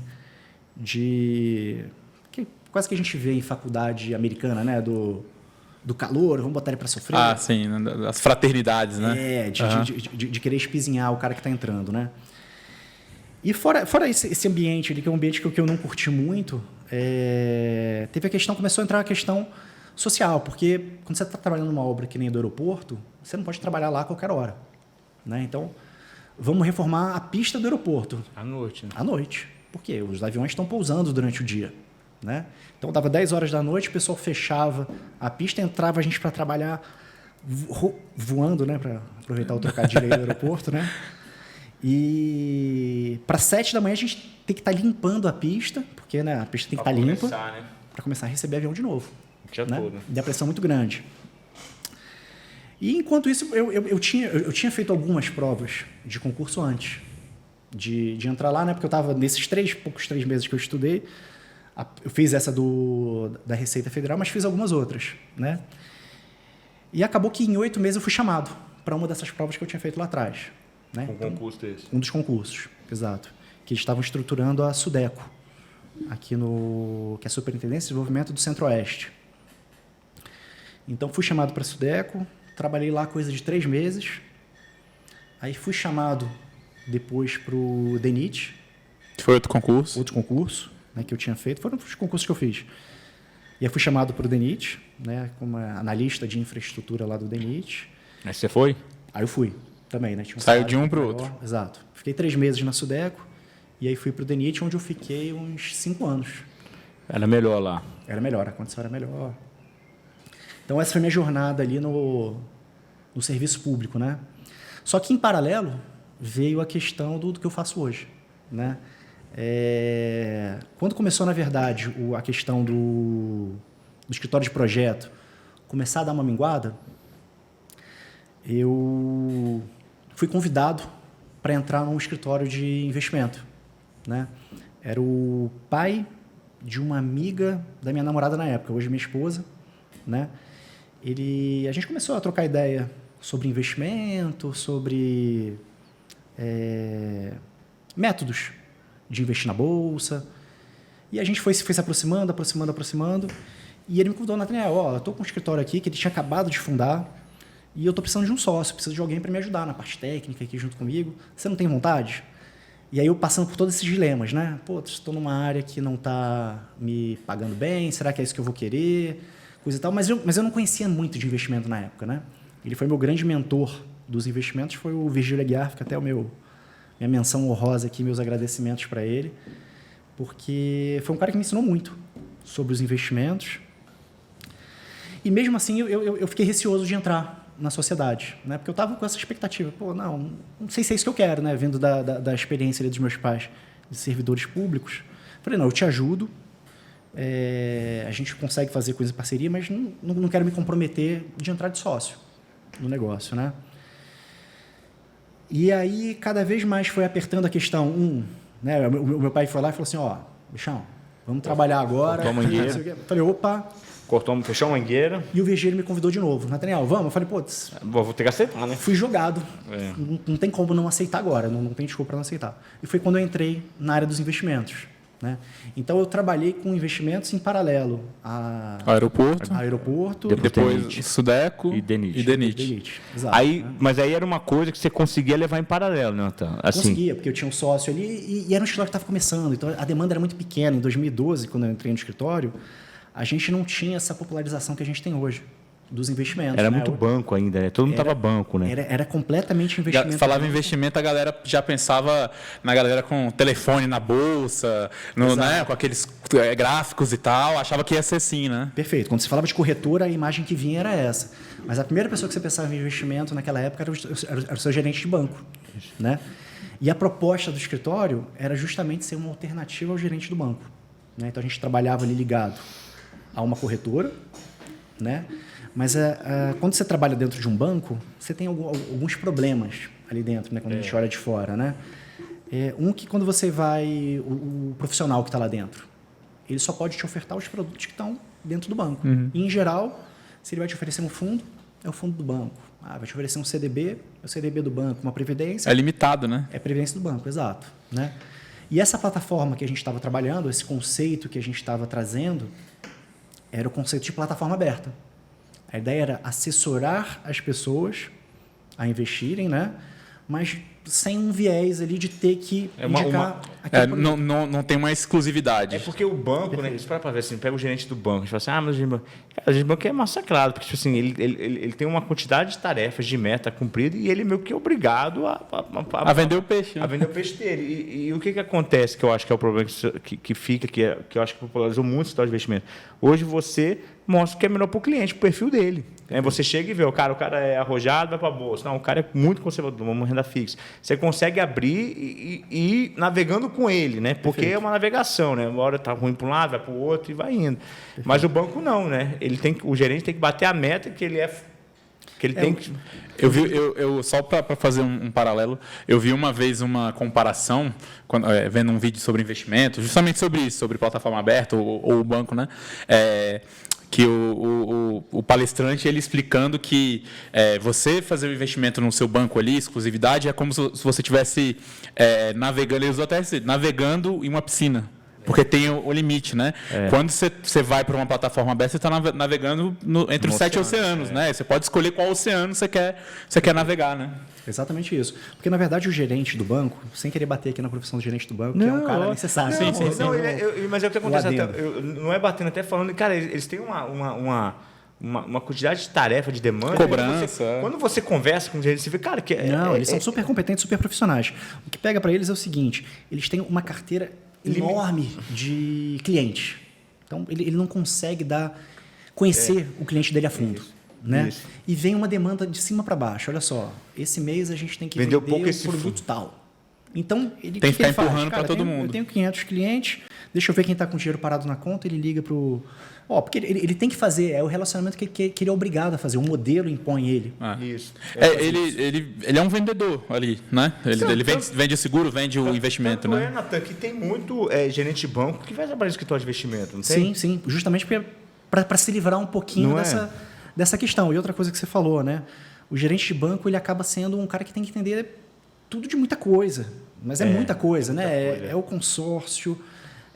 quase que a gente vê em faculdade americana, né? Do calor, vamos botar ele para sofrer.
Ah, sim, as fraternidades, né?
De querer espizinhar o cara que está entrando, né? E fora esse ambiente ali, que é um ambiente que eu não curti muito, começou a entrar a questão social, porque quando você está trabalhando numa obra que nem do aeroporto, você não pode trabalhar lá a qualquer hora, né? Então, vamos reformar a pista do aeroporto.
À noite, né?
À noite. Por quê? Os aviões estão pousando durante o dia, né? Então, dava 10 horas da noite, o pessoal fechava a pista, entrava a gente para trabalhar voando, né? Para aproveitar o trocadilho aí do aeroporto, né? E para 7 da manhã a gente tem que estar limpando a pista, porque, né, a pista tem que estar limpa para começar a receber avião de novo.
O dia todo.
E a pressão muito grande. E enquanto isso, eu tinha feito algumas provas de concurso antes de entrar lá, né? Porque eu estava nesses poucos 3 meses que eu estudei, eu fiz essa da Receita Federal, mas fiz algumas outras, né? E acabou que em 8 meses eu fui chamado para uma dessas provas que eu tinha feito lá atrás. Né?
Concurso desse?
Um dos concursos, exato. Que eles estavam estruturando a SUDECO, aqui que é a Superintendência de Desenvolvimento do Centro-Oeste. Então, fui chamado para a SUDECO, trabalhei lá coisa de 3 meses, aí fui chamado depois para o DENIT.
Foi outro concurso?
Outro concurso, né, que eu tinha feito, foram os concursos que eu fiz. E aí fui chamado para o DENIT, né, como analista de infraestrutura lá do DENIT.
Aí você foi?
Aí eu fui. Também, né?
Saiu de um para o outro.
Exato. Fiquei 3 meses na SUDECO e aí fui para o DENIT, onde eu fiquei uns 5 anos.
Era melhor lá?
Era melhor, a condição era melhor. Então, essa foi minha jornada ali no serviço público, né? Só que, em paralelo, veio a questão do que eu faço hoje, né? Quando começou, na verdade, a questão do escritório de projeto começar a dar uma minguada, eu fui convidado para entrar num escritório de investimento, né? Era o pai de uma amiga da minha namorada na época, hoje minha esposa, né? A gente começou a trocar ideia sobre investimento, sobre métodos de investir na bolsa, e a gente foi se aproximando, e ele me convidou, Nathaniel, eu estou com um escritório aqui que ele tinha acabado de fundar, e eu estou precisando de um sócio, preciso de alguém para me ajudar na parte técnica aqui junto comigo. Você não tem vontade? E aí eu passando por todos esses dilemas, né? Pô, estou numa área que não está me pagando bem, será que é isso que eu vou querer? Coisa e tal. Mas eu não conhecia muito de investimento na época, né? Ele foi meu grande mentor dos investimentos, foi o Virgílio Aguiar, fica até minha menção honrosa aqui, meus agradecimentos para ele, porque foi um cara que me ensinou muito sobre os investimentos. E mesmo assim eu fiquei receoso de entrar na sociedade, né? Porque eu estava com essa expectativa, não sei se é isso que eu quero, né? Vindo da experiência ali dos meus pais de servidores públicos. Falei, não, eu te ajudo, a gente consegue fazer coisa em parceria, mas não quero me comprometer de entrar de sócio no negócio, né? E aí, cada vez mais foi apertando a questão, né? O meu pai foi lá e falou assim, bichão, vamos trabalhar agora.
Cortou a mangueira.
Eu falei, opa.
Fechou a mangueira.
E o Virgílio me convidou de novo. Nathaniel, vamos? Eu falei,
vou ter que aceitar, né?
Fui jogado. Não tem como não aceitar agora, não tem desculpa para não aceitar. E foi quando eu entrei na área dos investimentos, né? Então, eu trabalhei com investimentos em paralelo ao aeroporto.
Depois SUDECO
e DENIT.
Exato,
aí,
né?
Mas aí era uma coisa que você conseguia levar em paralelo, né, Natan? Assim.
Conseguia, porque eu tinha um sócio ali e era um escritório que estava começando. Então, a demanda era muito pequena. Em 2012, quando eu entrei no escritório, a gente não tinha essa popularização que a gente tem hoje dos investimentos.
Era muito banco ainda, né? Todo mundo estava banco, né?
Era completamente investimento.
Falava em investimento, a galera já pensava na galera com telefone na bolsa, né? Com aqueles gráficos e tal, achava que ia ser assim, né?
Perfeito. Quando se falava de corretora, a imagem que vinha era essa. Mas a primeira pessoa que você pensava em investimento naquela época era o seu gerente de banco, né? E a proposta do escritório era justamente ser uma alternativa ao gerente do banco, né? Então, a gente trabalhava ali ligado a uma corretora, né? Mas quando você trabalha dentro de um banco, você tem alguns problemas ali dentro, né? Quando a gente olha de fora, né? Que quando você vai... O profissional que está lá dentro, ele só pode te ofertar os produtos que estão dentro do banco. E, em geral, se ele vai te oferecer um fundo, é o fundo do banco. Vai te oferecer um CDB, é o CDB do banco. Uma previdência...
É limitado, né?
É a previdência do banco, exato. Né? E essa plataforma que a gente estava trabalhando, esse conceito que a gente estava trazendo, era o conceito de plataforma aberta. A ideia era assessorar as pessoas a investirem, né? Mas sem um viés ali de ter que indicar...
Não tem uma exclusividade.
É porque o banco, né? Isso para ver assim, pega o gerente do banco, a gente fala assim, mas o gerente do banco é massacrado, porque tipo assim, ele tem uma quantidade de tarefas, de meta cumprida, e ele meio que é obrigado a
vender o peixe. Né?
A vender o peixe dele. E o que acontece, que eu acho que é o problema que fica, que eu acho que popularizou muito o setor de investimento. Hoje você mostra o que é melhor para o cliente, o perfil dele. Você chega e vê, o cara é arrojado, vai para a bolsa. Não, o cara é muito conservador, uma renda fixa. Você consegue abrir e ir navegando com ele, né? Porque é uma navegação, né? Uma hora está ruim para um lado, vai para o outro e vai indo. Perfeito. Mas o banco não, né? O gerente tem que bater a meta que ele tem que...
Eu só para fazer um paralelo, eu vi uma vez uma comparação, vendo um vídeo sobre investimento, justamente sobre isso, sobre plataforma aberta ou o banco, né? Que o palestrante ele explicando que você fazer o investimento no seu banco ali, exclusividade, é como se você estivesse navegando, ele usou até navegando em uma piscina. Porque tem o limite, né? Quando você vai para uma plataforma aberta, você está navegando entre os 7 oceanos, né? Você pode escolher qual oceano você quer navegar, né?
Exatamente isso. Porque, na verdade, o gerente do banco, sem querer bater aqui na profissão do gerente do banco, que é um cara necessário.
Sim. Mas é o que acontece. Não é batendo, até falando... Cara, eles têm uma quantidade de tarefa, de demanda.
Cobrança.
Quando você conversa com o gerente, você vê, cara...
Eles são super competentes, super profissionais. O que pega para eles é o seguinte, eles têm uma carteira enorme de clientes. Então, ele não consegue conhecer o cliente dele a fundo. Né? E vem uma demanda de cima para baixo. Olha só, esse mês a gente tem que vender o produto tal. Então, ele
tem que ficar empurrando para todo mundo.
Eu tenho 500 clientes, deixa eu ver quem está com dinheiro parado na conta, ele liga para o... porque ele tem que fazer, é o relacionamento que ele é obrigado a fazer, o modelo impõe ele.
Isso.
Ele é um vendedor ali, né? Ele vende o seguro, vende o investimento, né?
Natan, que tem muito gerente de banco que vai trabalhar no escritório de investimento, não tem?
Sim, justamente para se livrar um pouquinho dessa questão. E outra coisa que você falou, né? O gerente de banco ele acaba sendo um cara que tem que entender tudo de muita coisa. Mas muita coisa, né? É o consórcio,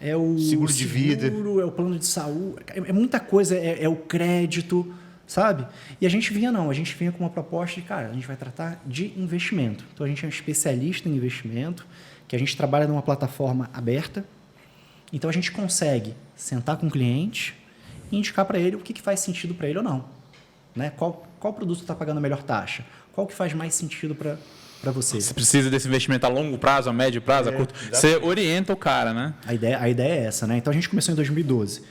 é o
seguro de vida,
é o plano de saúde, é muita coisa, é o crédito, sabe? E a gente vinha com uma proposta de, cara, a gente vai tratar de investimento. Então, a gente é um especialista em investimento, que a gente trabalha numa plataforma aberta. Então, a gente consegue sentar com o cliente e indicar para ele o que faz sentido para ele ou não. Né? Qual produto está pagando a melhor taxa? Qual que faz mais sentido para você?
Você precisa desse investimento a longo prazo, a médio prazo, a curto? Você orienta o cara, né?
A ideia é essa, né? Então, a gente começou em 2012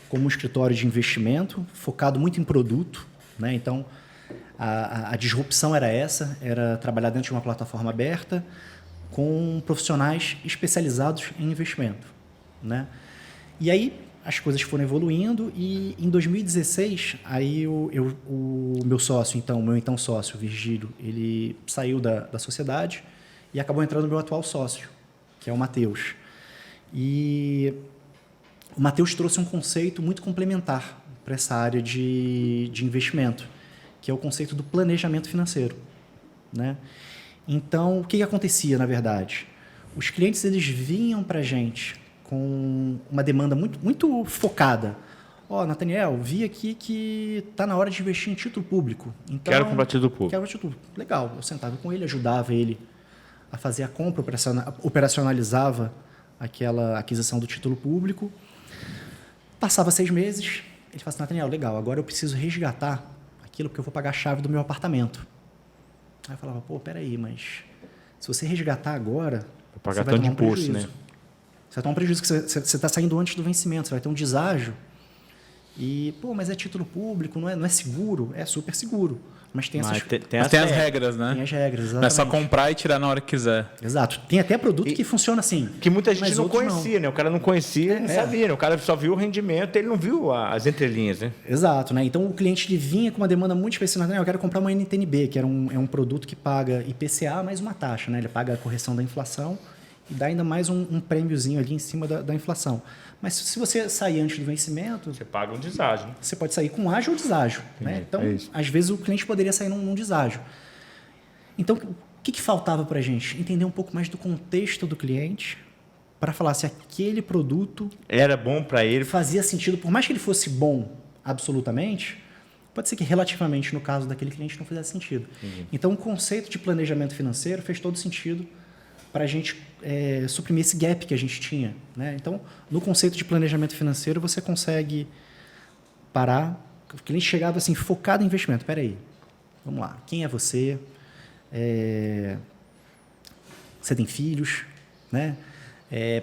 como um escritório de investimento, focado muito em produto, né? Então, a disrupção era essa, era trabalhar dentro de uma plataforma aberta com profissionais especializados em investimento, né? E aí, as coisas foram evoluindo e em 2016, aí o meu sócio, meu sócio, Virgílio, ele saiu da sociedade e acabou entrando o meu atual sócio, que é o Matheus. E o Matheus trouxe um conceito muito complementar para essa área de investimento, que é o conceito do planejamento financeiro, né? Então, o que acontecia, na verdade? Os clientes eles vinham para a gente com uma demanda muito, muito focada. Nathaniel, vi aqui que está na hora de investir em título público. Então,
quero comprar título público.
Quero título público. Legal. Eu sentava com ele, ajudava ele a fazer a compra, operacionalizava aquela aquisição do título público. Passava 6 meses, ele falava assim, Nathaniel, legal, agora eu preciso resgatar aquilo porque eu vou pagar a chave do meu apartamento. Aí eu falava, peraí, mas se você resgatar agora,
vou pagar tanto de imposto, né?
Você vai tomar um prejuízo, que você está saindo antes do vencimento, você vai ter um deságio. E, mas é título público, não é seguro? É super seguro. Mas tem essas...
Mas tem as regras, né?
Tem as regras, exatamente.
Não é só comprar e tirar na hora que quiser.
Exato. Tem até produto que funciona assim.
Que muita gente não conhecia, né? O cara não conhecia, não sabia, né? O cara só viu o rendimento, ele não viu as entrelinhas, né?
Exato, né? Então o cliente ele vinha com uma demanda muito específica. Eu quero comprar uma NTNB, que é um produto que paga IPCA mais uma taxa, né? Ele paga a correção da inflação e dá ainda mais um prêmiozinho ali em cima da inflação. Mas se você sair antes do vencimento...
Você paga um deságio.
Você pode sair com ágio ou deságio. Né? Então, às vezes, o cliente poderia sair num deságio. Então, o que faltava para a gente? Entender um pouco mais do contexto do cliente para falar se aquele produto...
Era bom para ele.
Fazia sentido. Por mais que ele fosse bom absolutamente, pode ser que relativamente, no caso daquele cliente, não fizesse sentido. Então, o conceito de planejamento financeiro fez todo sentido para a gente suprimir esse gap que a gente tinha. Né? Então, no conceito de planejamento financeiro, você consegue parar. O cliente chegava assim, focado em investimento. Espera aí, vamos lá. Quem é você? Você tem filhos? Né?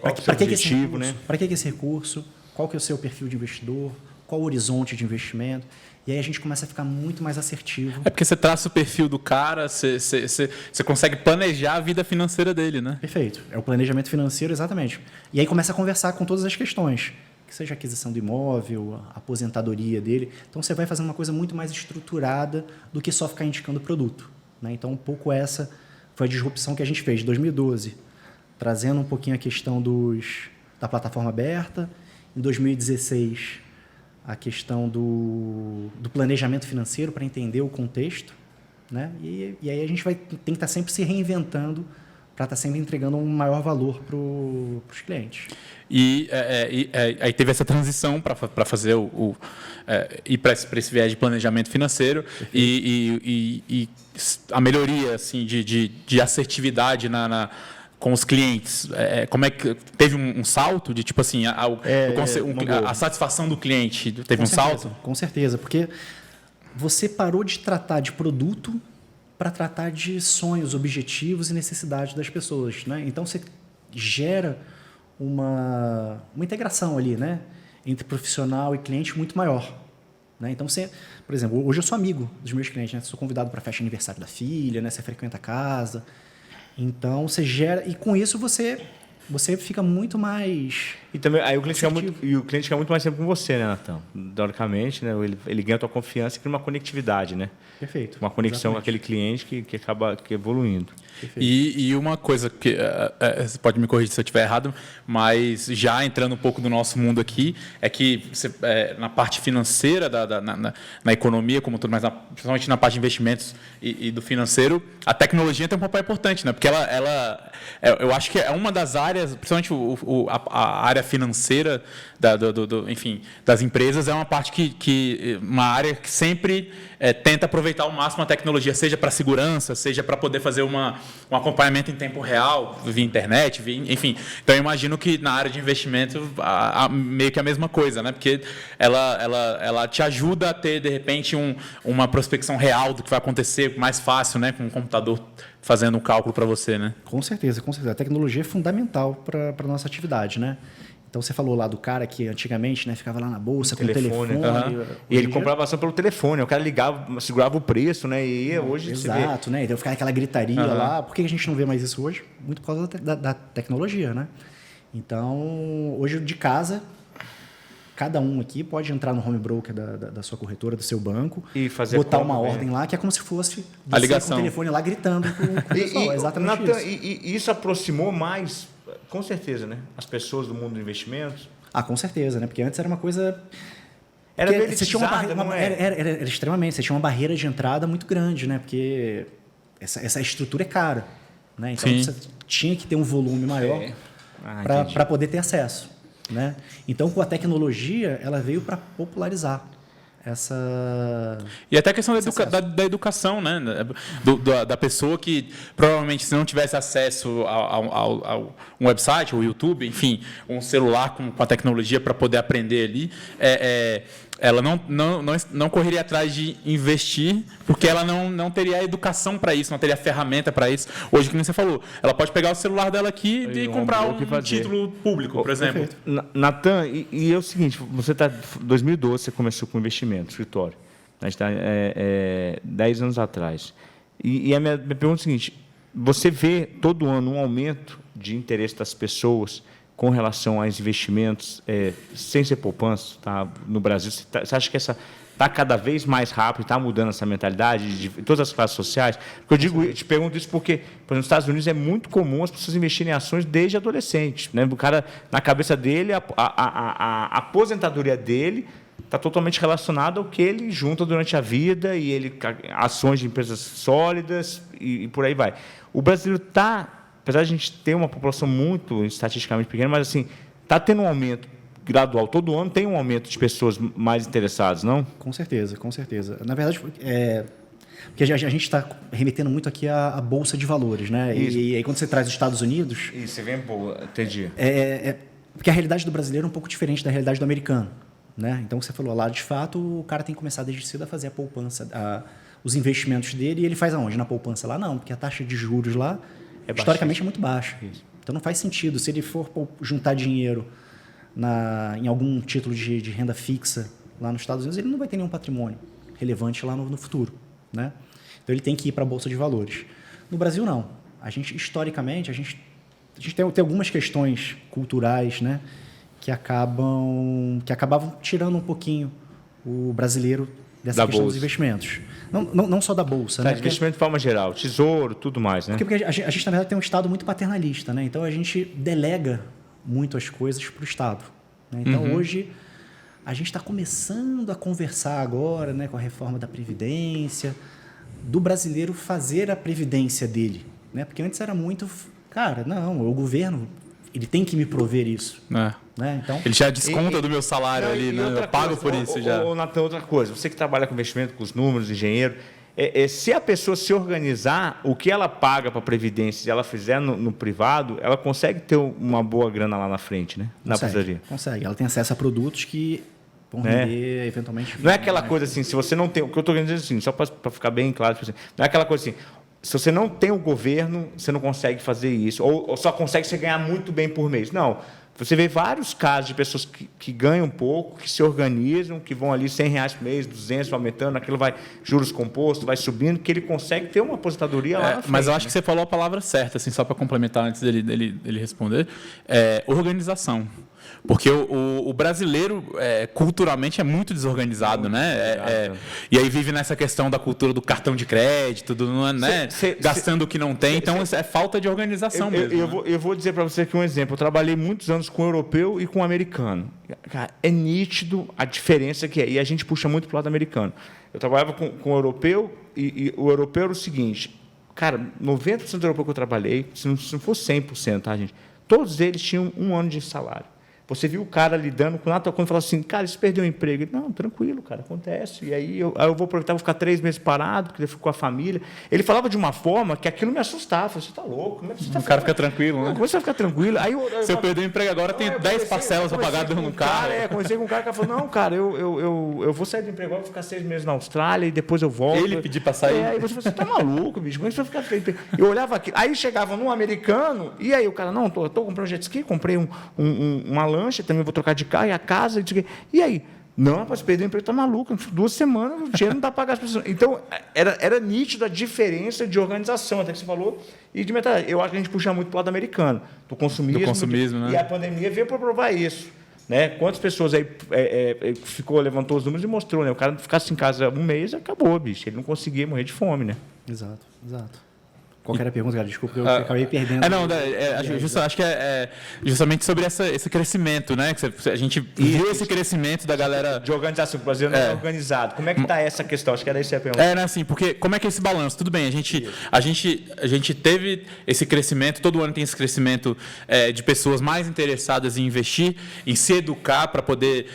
Para que esse recurso? Né? Para que esse recurso? Qual que é o seu perfil de investidor? Qual o horizonte de investimento? E aí a gente começa a ficar muito mais assertivo.
É porque você traça o perfil do cara, você consegue planejar a vida financeira dele, né?
Perfeito. É o planejamento financeiro, exatamente. E aí começa a conversar com todas as questões, que seja a aquisição do imóvel, a aposentadoria dele. Então você vai fazendo uma coisa muito mais estruturada do que só ficar indicando produto. Né? Então um pouco essa foi a disrupção que a gente fez em 2012, trazendo um pouquinho a questão da plataforma aberta. Em 2016... a questão do planejamento financeiro para entender o contexto, né? E aí a gente tem que estar sempre se reinventando para estar sempre entregando um maior valor para os clientes.
E aí teve essa transição para fazer ir para esse viés de planejamento financeiro e a melhoria assim, de assertividade com os clientes. Como é que teve um salto de tipo assim a satisfação do cliente teve salto?
Com certeza, porque você parou de tratar de produto para tratar de sonhos, objetivos e necessidades das pessoas, né? Então você gera uma integração ali, né, entre profissional e cliente muito maior, né? Então você, por exemplo, hoje eu sou amigo dos meus clientes, né? Sou convidado para a festa de aniversário da filha, né? Você frequenta a casa. Então, você gera... E com isso, você fica muito mais...
E também, aí o cliente fica muito mais tempo com você, né, Nathan? Teoricamente, né? Ele ganha a tua confiança e cria uma conectividade, né?
Perfeito.
Uma conexão com aquele cliente que acaba evoluindo.
E uma coisa que... você pode me corrigir se eu estiver errado, mas já entrando um pouco do nosso mundo aqui, é que na parte financeira, na economia como tudo, mas principalmente na parte de investimentos e do financeiro, a tecnologia tem um papel importante, né? Porque eu acho que é uma das áreas, principalmente a área financeira enfim, das empresas, é uma parte uma área que sempre tenta aproveitar ao máximo a tecnologia, seja para segurança, seja para poder fazer um acompanhamento em tempo real, via internet, enfim. Então, eu imagino que na área de investimento, meio que a mesma coisa, né? Porque ela te ajuda a ter, de repente, uma prospecção real do que vai acontecer mais fácil, né? Com um computador fazendo um cálculo para você, né?
Com certeza, com certeza. A tecnologia é fundamental para a nossa atividade, né? Então, você falou lá do cara que antigamente, né, ficava lá na bolsa com o telefone.
E ele comprava ação pelo telefone. O cara ligava, segurava o preço, né? E hoje
exato, né? Então, ficava aquela gritaria lá. Por que a gente não vê mais isso hoje? Muito por causa da tecnologia, né? Então, hoje de casa, cada um aqui pode entrar no home broker da sua corretora, do seu banco,
e fazer
botar uma ordem lá, que é como se fosse
a ligação
com o telefone lá gritando com o pessoal. Exatamente isso.
E isso aproximou mais... Com certeza, né? As pessoas do mundo de investimentos.
Com certeza, né? Porque antes era uma coisa...
Era meio elitizada, não é?
Era extremamente. Você tinha uma barreira de entrada muito grande, né? Porque essa estrutura é cara, né? Então, você tinha que ter um volume maior para poder ter acesso, né? Então, com a tecnologia, ela veio para popularizar
E até a questão da educação, né? Da pessoa que provavelmente, se não tivesse acesso a um website, ou YouTube, enfim, um celular com a tecnologia para poder aprender ali, ela não correria atrás de investir, porque ela não teria a educação para isso, não teria a ferramenta para isso. Hoje, como você falou, ela pode pegar o celular dela aqui e comprar um título público, por exemplo.
Natan, e é o seguinte, você está em 2012, você começou com investimento, escritório. A gente está 10 anos atrás. E a minha pergunta é o seguinte, você vê todo ano um aumento de interesse das pessoas com relação aos investimentos, sem ser poupança, tá? No Brasil, você acha que essa está cada vez mais rápido, está mudando essa mentalidade de todas as classes sociais? Porque eu te pergunto isso porque, por exemplo, nos Estados Unidos é muito comum as pessoas investirem em ações desde adolescente, né? O cara, na cabeça dele, a aposentadoria dele está totalmente relacionada ao que ele junta durante a vida e ações de empresas sólidas e por aí vai. O brasileiro está, apesar de a gente ter uma população muito estatisticamente pequena, mas assim está tendo um aumento gradual. Todo ano tem um aumento de pessoas mais interessadas, não?
Com certeza, com certeza. Na verdade, porque a gente está remetendo muito aqui à Bolsa de Valores, né? E aí quando você traz os Estados Unidos...
Isso, você vem boa, entendi.
Porque a realidade do brasileiro é um pouco diferente da realidade do americano, né? Então, você falou lá, de fato, o cara tem que começar desde cedo a fazer a poupança, os investimentos dele, e ele faz aonde? Na poupança lá? Não, porque a taxa de juros lá, historicamente, é muito baixa. Então, não faz sentido. Se ele for juntar dinheiro em algum título de renda fixa lá nos Estados Unidos, ele não vai ter nenhum patrimônio relevante lá no futuro, né? Então, ele tem que ir para a Bolsa de Valores. No Brasil, não. Historicamente, a gente tem algumas questões culturais, né, que acabavam tirando um pouquinho o brasileiro dessa questão dos investimentos. Não só da Bolsa. Né?
Investimento de forma geral, tesouro, tudo mais. Né?
Porque a gente, na verdade, tem um Estado muito paternalista. Né? Então, a gente delega muito as coisas para o Estado. Né? Então, hoje, a gente está começando a conversar agora, né, com a reforma da Previdência, do brasileiro fazer a Previdência dele. Né? Porque antes era muito... Cara, não, o governo ele tem que me prover isso. Né? Então,
ele já desconta do meu salário ali, né? Eu pago por isso já.
Natan, outra coisa, você que trabalha com investimento, com os números, engenheiro, se a pessoa se organizar, o que ela paga para a Previdência, se ela fizer no privado, ela consegue ter uma boa grana lá na frente, né? Na aposentadoria.
Consegue. Ela tem acesso a produtos que vão render, eventualmente...
Não é aquela coisa assim, se você não tem... O que eu estou querendo dizer assim, só para ficar bem claro, não é aquela coisa assim... Se você não tem o governo, você não consegue fazer isso. Ou só consegue você ganhar muito bem por mês. Não. Você vê vários casos de pessoas que ganham pouco, que se organizam, que vão ali R$100 por mês, 200, vai aumentando, aquilo vai, juros compostos, vai subindo, que ele consegue ter uma aposentadoria lá na frente.
Mas eu acho que você falou a palavra certa, assim, só para complementar antes dele responder. Organização. Porque o brasileiro, culturalmente, é muito desorganizado, né? E aí vive nessa questão da cultura do cartão de crédito, gastando o que não tem. Então, é falta de organização mesmo.
Eu vou dizer para você aqui um exemplo. Eu trabalhei muitos anos com o europeu e com o americano. Cara, é nítido a diferença que é. E a gente puxa muito para o lado americano. Eu trabalhava com o europeu e o europeu era o seguinte. Cara, 90% do europeu que eu trabalhei, se não for 100%, tá, gente? Todos eles tinham 1 ano de salário. Você viu o cara lidando com nada, quando fala assim, cara, você perdeu o emprego. Ele, não, tranquilo, cara, acontece. E aí eu vou aproveitar, vou ficar 3 meses parado, porque eu fico com a família. Ele falava de uma forma que aquilo me assustava. Eu falei, você está louco?
O cara fica tranquilo, né?
Como você vai ficar tranquilo? Aí
se eu perder o emprego agora, tem 10 parcelas para pagar no carro.
Comecei com um cara que falou, não, cara, eu vou sair do emprego agora, vou ficar 6 meses na Austrália e depois eu volto.
Ele pedir para sair.
Aí você está maluco, bicho, como é que você vai ficar... Eu olhava aqui, aí chegava num americano, e aí o cara, não, estou comprando um jet ski, comprei uma lancha, também vou trocar de carro, e a casa, e aí? Não, rapaz, perder o emprego, está maluco. 2 semanas, o dinheiro não dá para pagar as pessoas. Então, era nítido a diferença de organização, até que você falou, e de metade. Eu acho que a gente puxa muito para o lado americano, do consumismo,
né?
E a pandemia veio para provar isso. Né? Quantas pessoas aí levantou os números e mostrou, né? O cara ficasse em casa 1 mês, acabou, bicho. Ele não conseguia morrer de fome, né?
Exato. Qual era a pergunta, cara? Desculpa, eu acabei perdendo.
Acho que é justamente sobre esse crescimento, né? Que a gente viu esse crescimento da galera...
De organização, o Brasil não é organizado. Como é que está essa questão? Acho que era isso a pergunta.
Né, assim, porque como é que é esse balanço? Tudo bem, a gente teve esse crescimento, todo ano tem esse crescimento de pessoas mais interessadas em investir, em se educar para poder...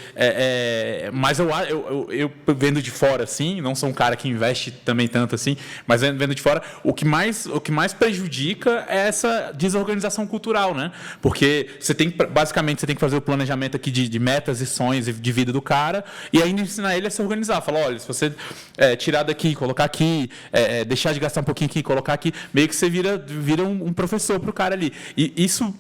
mas eu vendo de fora, assim, não sou um cara que investe também tanto assim, mas vendo de fora, o que mais o que mais prejudica é essa desorganização cultural, né? Porque basicamente, você tem que fazer o planejamento aqui de metas e sonhos de vida do cara e ainda ensinar ele a se organizar. Falar, olha, se você tirar daqui, colocar aqui, deixar de gastar um pouquinho aqui, colocar aqui, meio que você vira um professor pro cara ali. E isso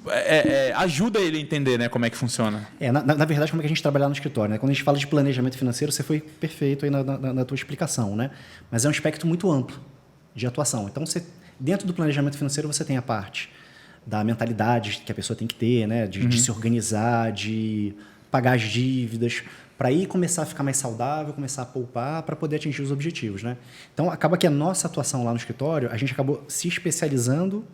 ajuda ele a entender, né, como é que funciona.
Na verdade, como é que a gente trabalha no escritório, né? Quando a gente fala de planejamento financeiro, você foi perfeito aí na tua explicação, né? Mas é um espectro muito amplo de atuação. Então, dentro do planejamento financeiro, você tem a parte da mentalidade que a pessoa tem que ter, né? De se organizar, de pagar as dívidas, para aí começar a ficar mais saudável, começar a poupar para poder atingir os objetivos, né? Então, acaba que a nossa atuação lá no escritório, a gente acabou se especializando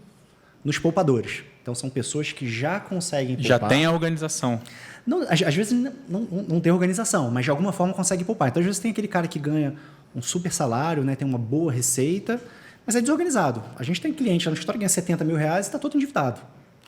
nos poupadores. Então, são pessoas que já conseguem poupar.
Já tem a organização.
Não, às vezes não tem organização, mas de alguma forma consegue poupar. Então, às vezes tem aquele cara que ganha um super salário, né, tem uma boa receita, mas é desorganizado. A gente tem cliente lá no escritório que ganha 70 mil reais e está todo endividado.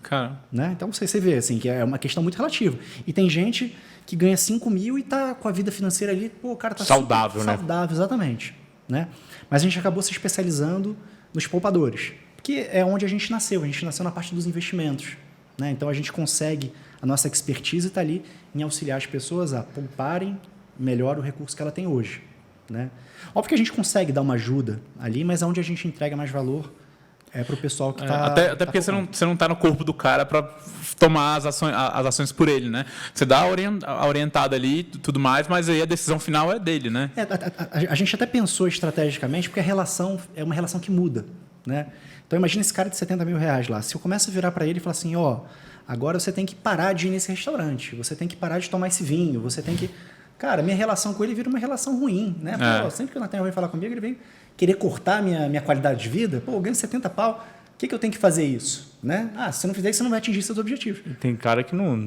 Cara.
Né? Então, você vê assim, que é uma questão muito relativa. E tem gente que ganha 5 mil e está com a vida financeira ali, o cara está
saudável, né?
Saudável, exatamente. Né? Mas a gente acabou se especializando nos poupadores, que é onde a gente nasceu. A gente nasceu na parte dos investimentos. Né? Então, a gente consegue, a nossa expertise está ali em auxiliar as pessoas a pouparem melhor o recurso que ela tem hoje. Né? Óbvio que a gente consegue dar uma ajuda ali, mas é onde a gente entrega mais valor para o pessoal que está...
Até porque você não está no corpo do cara para tomar as ações por ele, né? Você dá a orientada ali e tudo mais, mas aí a decisão final é dele, né?
A gente até pensou estrategicamente, porque a relação é uma relação que muda. Né? Então, imagina esse cara de 70 mil reais lá. Se eu começo a virar para ele e falar assim, agora você tem que parar de ir nesse restaurante, você tem que parar de tomar esse vinho, você tem que... Cara, minha relação com ele vira uma relação ruim, né? Pô, sempre que o Nathaniel vem falar comigo, ele vem querer cortar minha qualidade de vida. Pô, eu ganho 70 pau, o que eu tenho que fazer isso? Né? Se você não fizer isso, você não vai atingir seus objetivos.
Tem cara que não...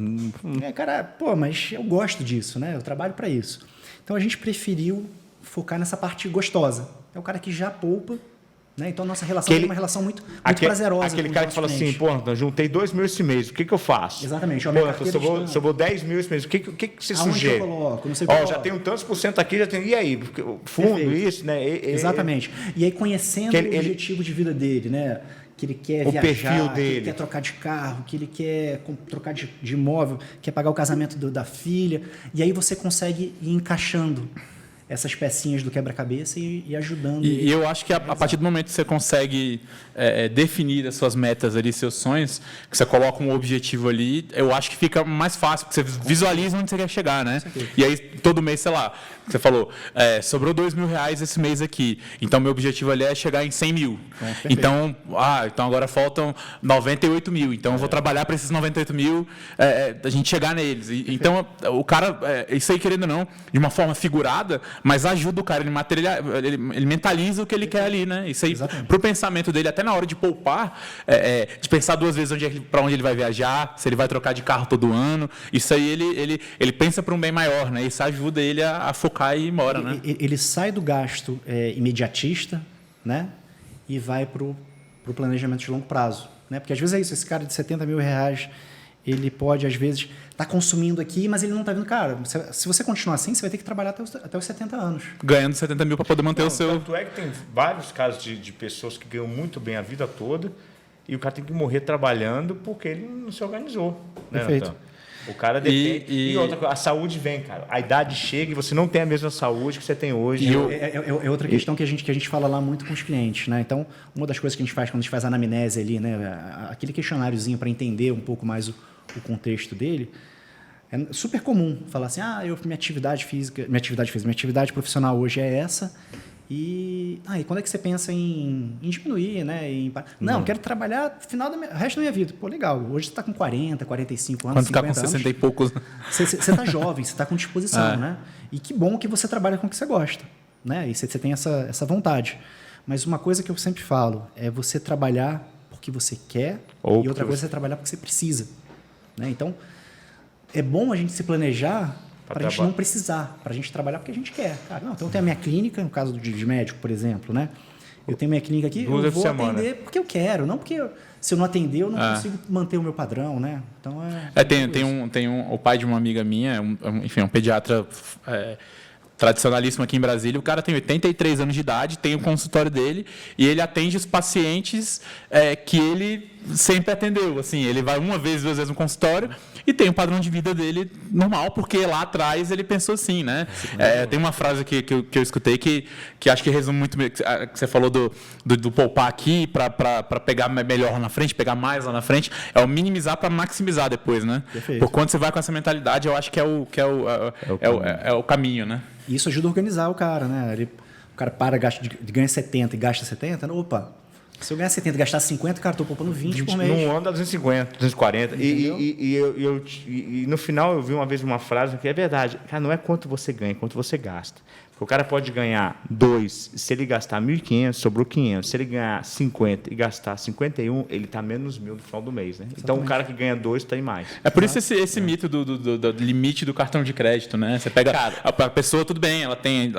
mas eu gosto disso, né? Eu trabalho para isso. Então, a gente preferiu focar nessa parte gostosa. É o cara que já poupa, né? Então, a nossa relação é uma relação muito prazerosa.
Aquele cara que fala assim, eu juntei 2 mil esse mês, o que eu faço?
Exatamente.
Se eu vou 10 mil esse mês, o que você sugere?
Eu coloco? Não sei
já tenho tantos por cento aqui, e aí? Fundo, perfeito. Isso, né?
Exatamente. E aí, conhecendo o objetivo de vida dele, né? Que ele quer viajar, que ele quer trocar de carro, que ele quer trocar de imóvel, quer pagar o casamento da filha. E aí você consegue ir encaixando essas pecinhas do quebra-cabeça e ajudando.
E eu acho que a partir do momento que você consegue definir as suas metas ali, seus sonhos, que você coloca um objetivo ali, eu acho que fica mais fácil, porque você visualiza onde você quer chegar, né? E aí, todo mês, sei lá, você falou, sobrou 2 mil reais esse mês aqui, então meu objetivo ali é chegar em 100 mil. Então agora faltam 98 mil, então eu vou trabalhar para esses 98 mil, a gente chegar neles. Então, o cara, isso aí, querendo ou não, de uma forma figurada, mas ajuda o cara, ele mentaliza o que ele quer ali, né? Isso aí, para o pensamento dele, até na hora de poupar, de pensar 2 vezes para onde ele vai viajar, se ele vai trocar de carro todo ano, isso aí ele pensa para um bem maior, né? Isso ajuda ele a focar e ir embora, né?
Ele sai do gasto imediatista, né? E vai para o planejamento de longo prazo, né? Porque às vezes é isso, esse cara de 70 mil reais, ele pode, às vezes, estar consumindo aqui, mas ele não está vendo. Cara, se você continuar assim, você vai ter que trabalhar até os 70 anos.
Ganhando 70 mil para poder manter o seu...
Tanto é que tem vários casos de pessoas que ganham muito bem a vida toda e o cara tem que morrer trabalhando porque ele não se organizou.
Perfeito.
Né, o cara depende... E outra coisa, a saúde vem, cara. A idade chega e você não tem a mesma saúde que você tem hoje.
É outra questão que a gente fala lá muito com os clientes, né? Então, uma das coisas que a gente faz quando a gente faz a anamnese ali, né? Aquele questionáriozinho para entender um pouco mais o contexto dele, é super comum falar assim, minha atividade profissional hoje é essa, e quando é que você pensa em diminuir, né? Não, quero trabalhar no resto da minha vida. Pô, legal, hoje você está com 40, 45 anos,
quando
50
ficar com 60 e poucos...
Você está jovem, você está com disposição, né? E que bom que você trabalha com o que você gosta, né? E você tem essa vontade. Mas uma coisa que eu sempre falo é você trabalhar porque você quer e outra coisa é você trabalhar porque você precisa. Né? Então, é bom a gente se planejar para a gente não precisar, para a gente trabalhar porque a gente quer. Cara, então, eu tenho a minha clínica, no caso de médico, por exemplo, né? Eu tenho minha clínica aqui, eu vou atender porque eu quero, não porque se eu não atender, eu não consigo manter o meu padrão, né? Então,
tem o pai de uma amiga minha, enfim, um pediatra tradicionalíssimo aqui em Brasília, o cara tem 83 anos de idade, tem o consultório dele e ele atende os pacientes que ele sempre atendeu. Assim, ele vai uma vez, 2 vezes no consultório e tem o padrão de vida dele normal, porque lá atrás ele pensou assim, né? Tem uma frase que eu escutei que acho que resume muito bem, que você falou do poupar aqui para pegar melhor na frente, pegar mais lá na frente, é o minimizar para maximizar depois, né?
Perfeito.
Por quando você vai com essa mentalidade, eu acho que é o caminho, né?
E isso ajuda a organizar o cara, né? O cara ganha 70 e gasta 70, opa, se eu ganhar 70 e gastar 50, cara, estou poupando 20 por mês.
Num ano dá 250, 240. E no final eu vi uma vez uma frase que é verdade. Cara, não é quanto você ganha, é quanto você gasta. Porque o cara pode ganhar 2, se ele gastar 1.500, sobrou 500. Se ele ganhar 50 e gastar 51, ele está menos 1.000 no final do mês, né? Exatamente. Então, o cara que ganha 2 tem mais.
É por isso esse mito do limite do cartão de crédito, né? Você pega a pessoa, tudo bem, ela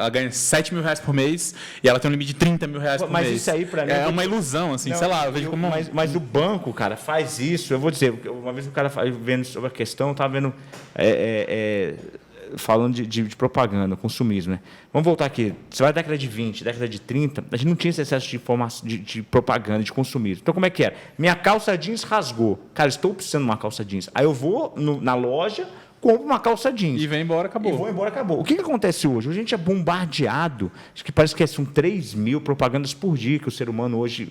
ganha R$7.000 por mês e ela tem um limite de R$30.000 por mês.
Mas isso aí, para mim...
É uma ilusão, assim, sei lá, eu vejo como...
Mas o banco, cara, faz isso. Eu vou dizer, uma vez o cara vendo sobre a questão, eu estava vendo... falando de propaganda, consumismo, né? Vamos voltar aqui. Você vai da década de 20, década de 30, a gente não tinha esse excesso de informação, de propaganda, de consumismo. Então, como é que era? Minha calça jeans rasgou. Cara, estou precisando de uma calça jeans. Aí eu vou na loja, compro uma calça jeans.
E vem embora, acabou.
E vou embora, acabou. O que acontece hoje? Hoje a gente é bombardeado, acho que parece que são 3.000 propagandas por dia que o ser humano hoje,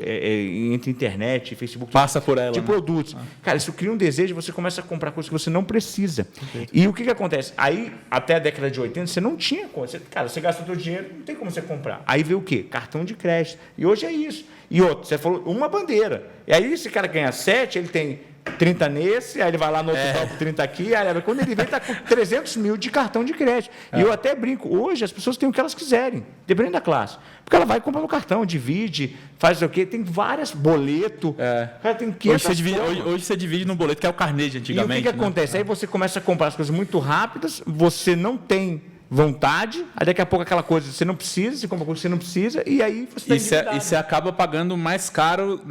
entre internet e Facebook...
Passa por ela.
De produtos. Cara, isso cria um desejo, você começa a comprar coisas que você não precisa. Perfeito. E o que acontece? Aí, até a década de 80, você não tinha coisa. Cara, você gasta o seu dinheiro, não tem como você comprar. Aí veio o quê? Cartão de crédito. E hoje é isso. E outro, você falou, uma bandeira. E aí, esse cara ganha 7, ele tem 30 nesse, aí ele vai lá no outro com 30 aqui, aí quando ele vem, está com 300.000 de cartão de crédito. E eu até brinco, hoje as pessoas têm o que elas quiserem, dependendo da classe. Porque ela vai comprar no cartão, divide, faz o quê? Tem vários boletos. Cara, tem 500
hoje você divide no boleto, que é o carnê de antigamente.
E o que acontece? Aí você começa a comprar as coisas muito rápidas, você não tem vontade, aí daqui a pouco aquela coisa você não precisa, você compra coisa que você não precisa, e aí você está
e você acaba pagando mais caro,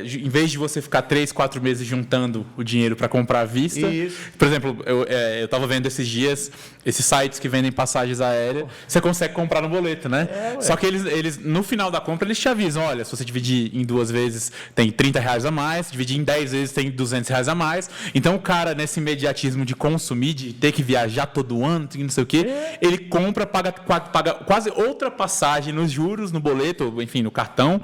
em vez de você ficar 3, 4 meses juntando o dinheiro para comprar à vista.
Isso.
Por exemplo, eu estava vendo esses dias, esses sites que vendem passagens aéreas, você consegue comprar no boleto, né? Só que eles, no final da compra, eles te avisam, olha, se você dividir em 2 vezes, tem R$30 a mais, se dividir em 10 vezes, tem R$200 a mais. Então, o cara, nesse imediatismo de consumir, de ter que viajar todo ano, não sei o quê, ele compra, paga quase outra passagem nos juros, no boleto, enfim, no cartão,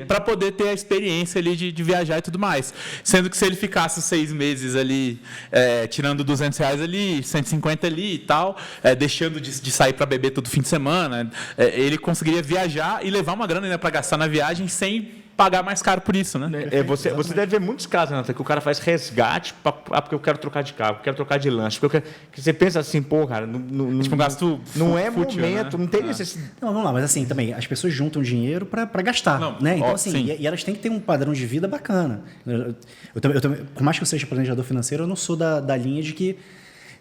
para poder ter a experiência ali de viajar e tudo mais. Sendo que se ele ficasse 6 meses ali, tirando R$200 ali, 150 ali e tal, deixando de sair para beber todo fim de semana, ele conseguiria viajar e levar uma grana para gastar na viagem sem pagar mais caro por isso, né?
Você deve ver muitos casos, Renata, que o cara faz resgate porque eu quero trocar de carro, quero trocar de lanche, porque que você pensa assim, pô, cara,
tipo um gasto
não é
fútil,
momento,
né?
não tem necessidade.
Não, vamos lá, mas assim, também, as pessoas juntam dinheiro para gastar, né? Então, assim, e elas têm que ter um padrão de vida bacana. Eu também, por mais que eu seja planejador financeiro, eu não sou da linha de que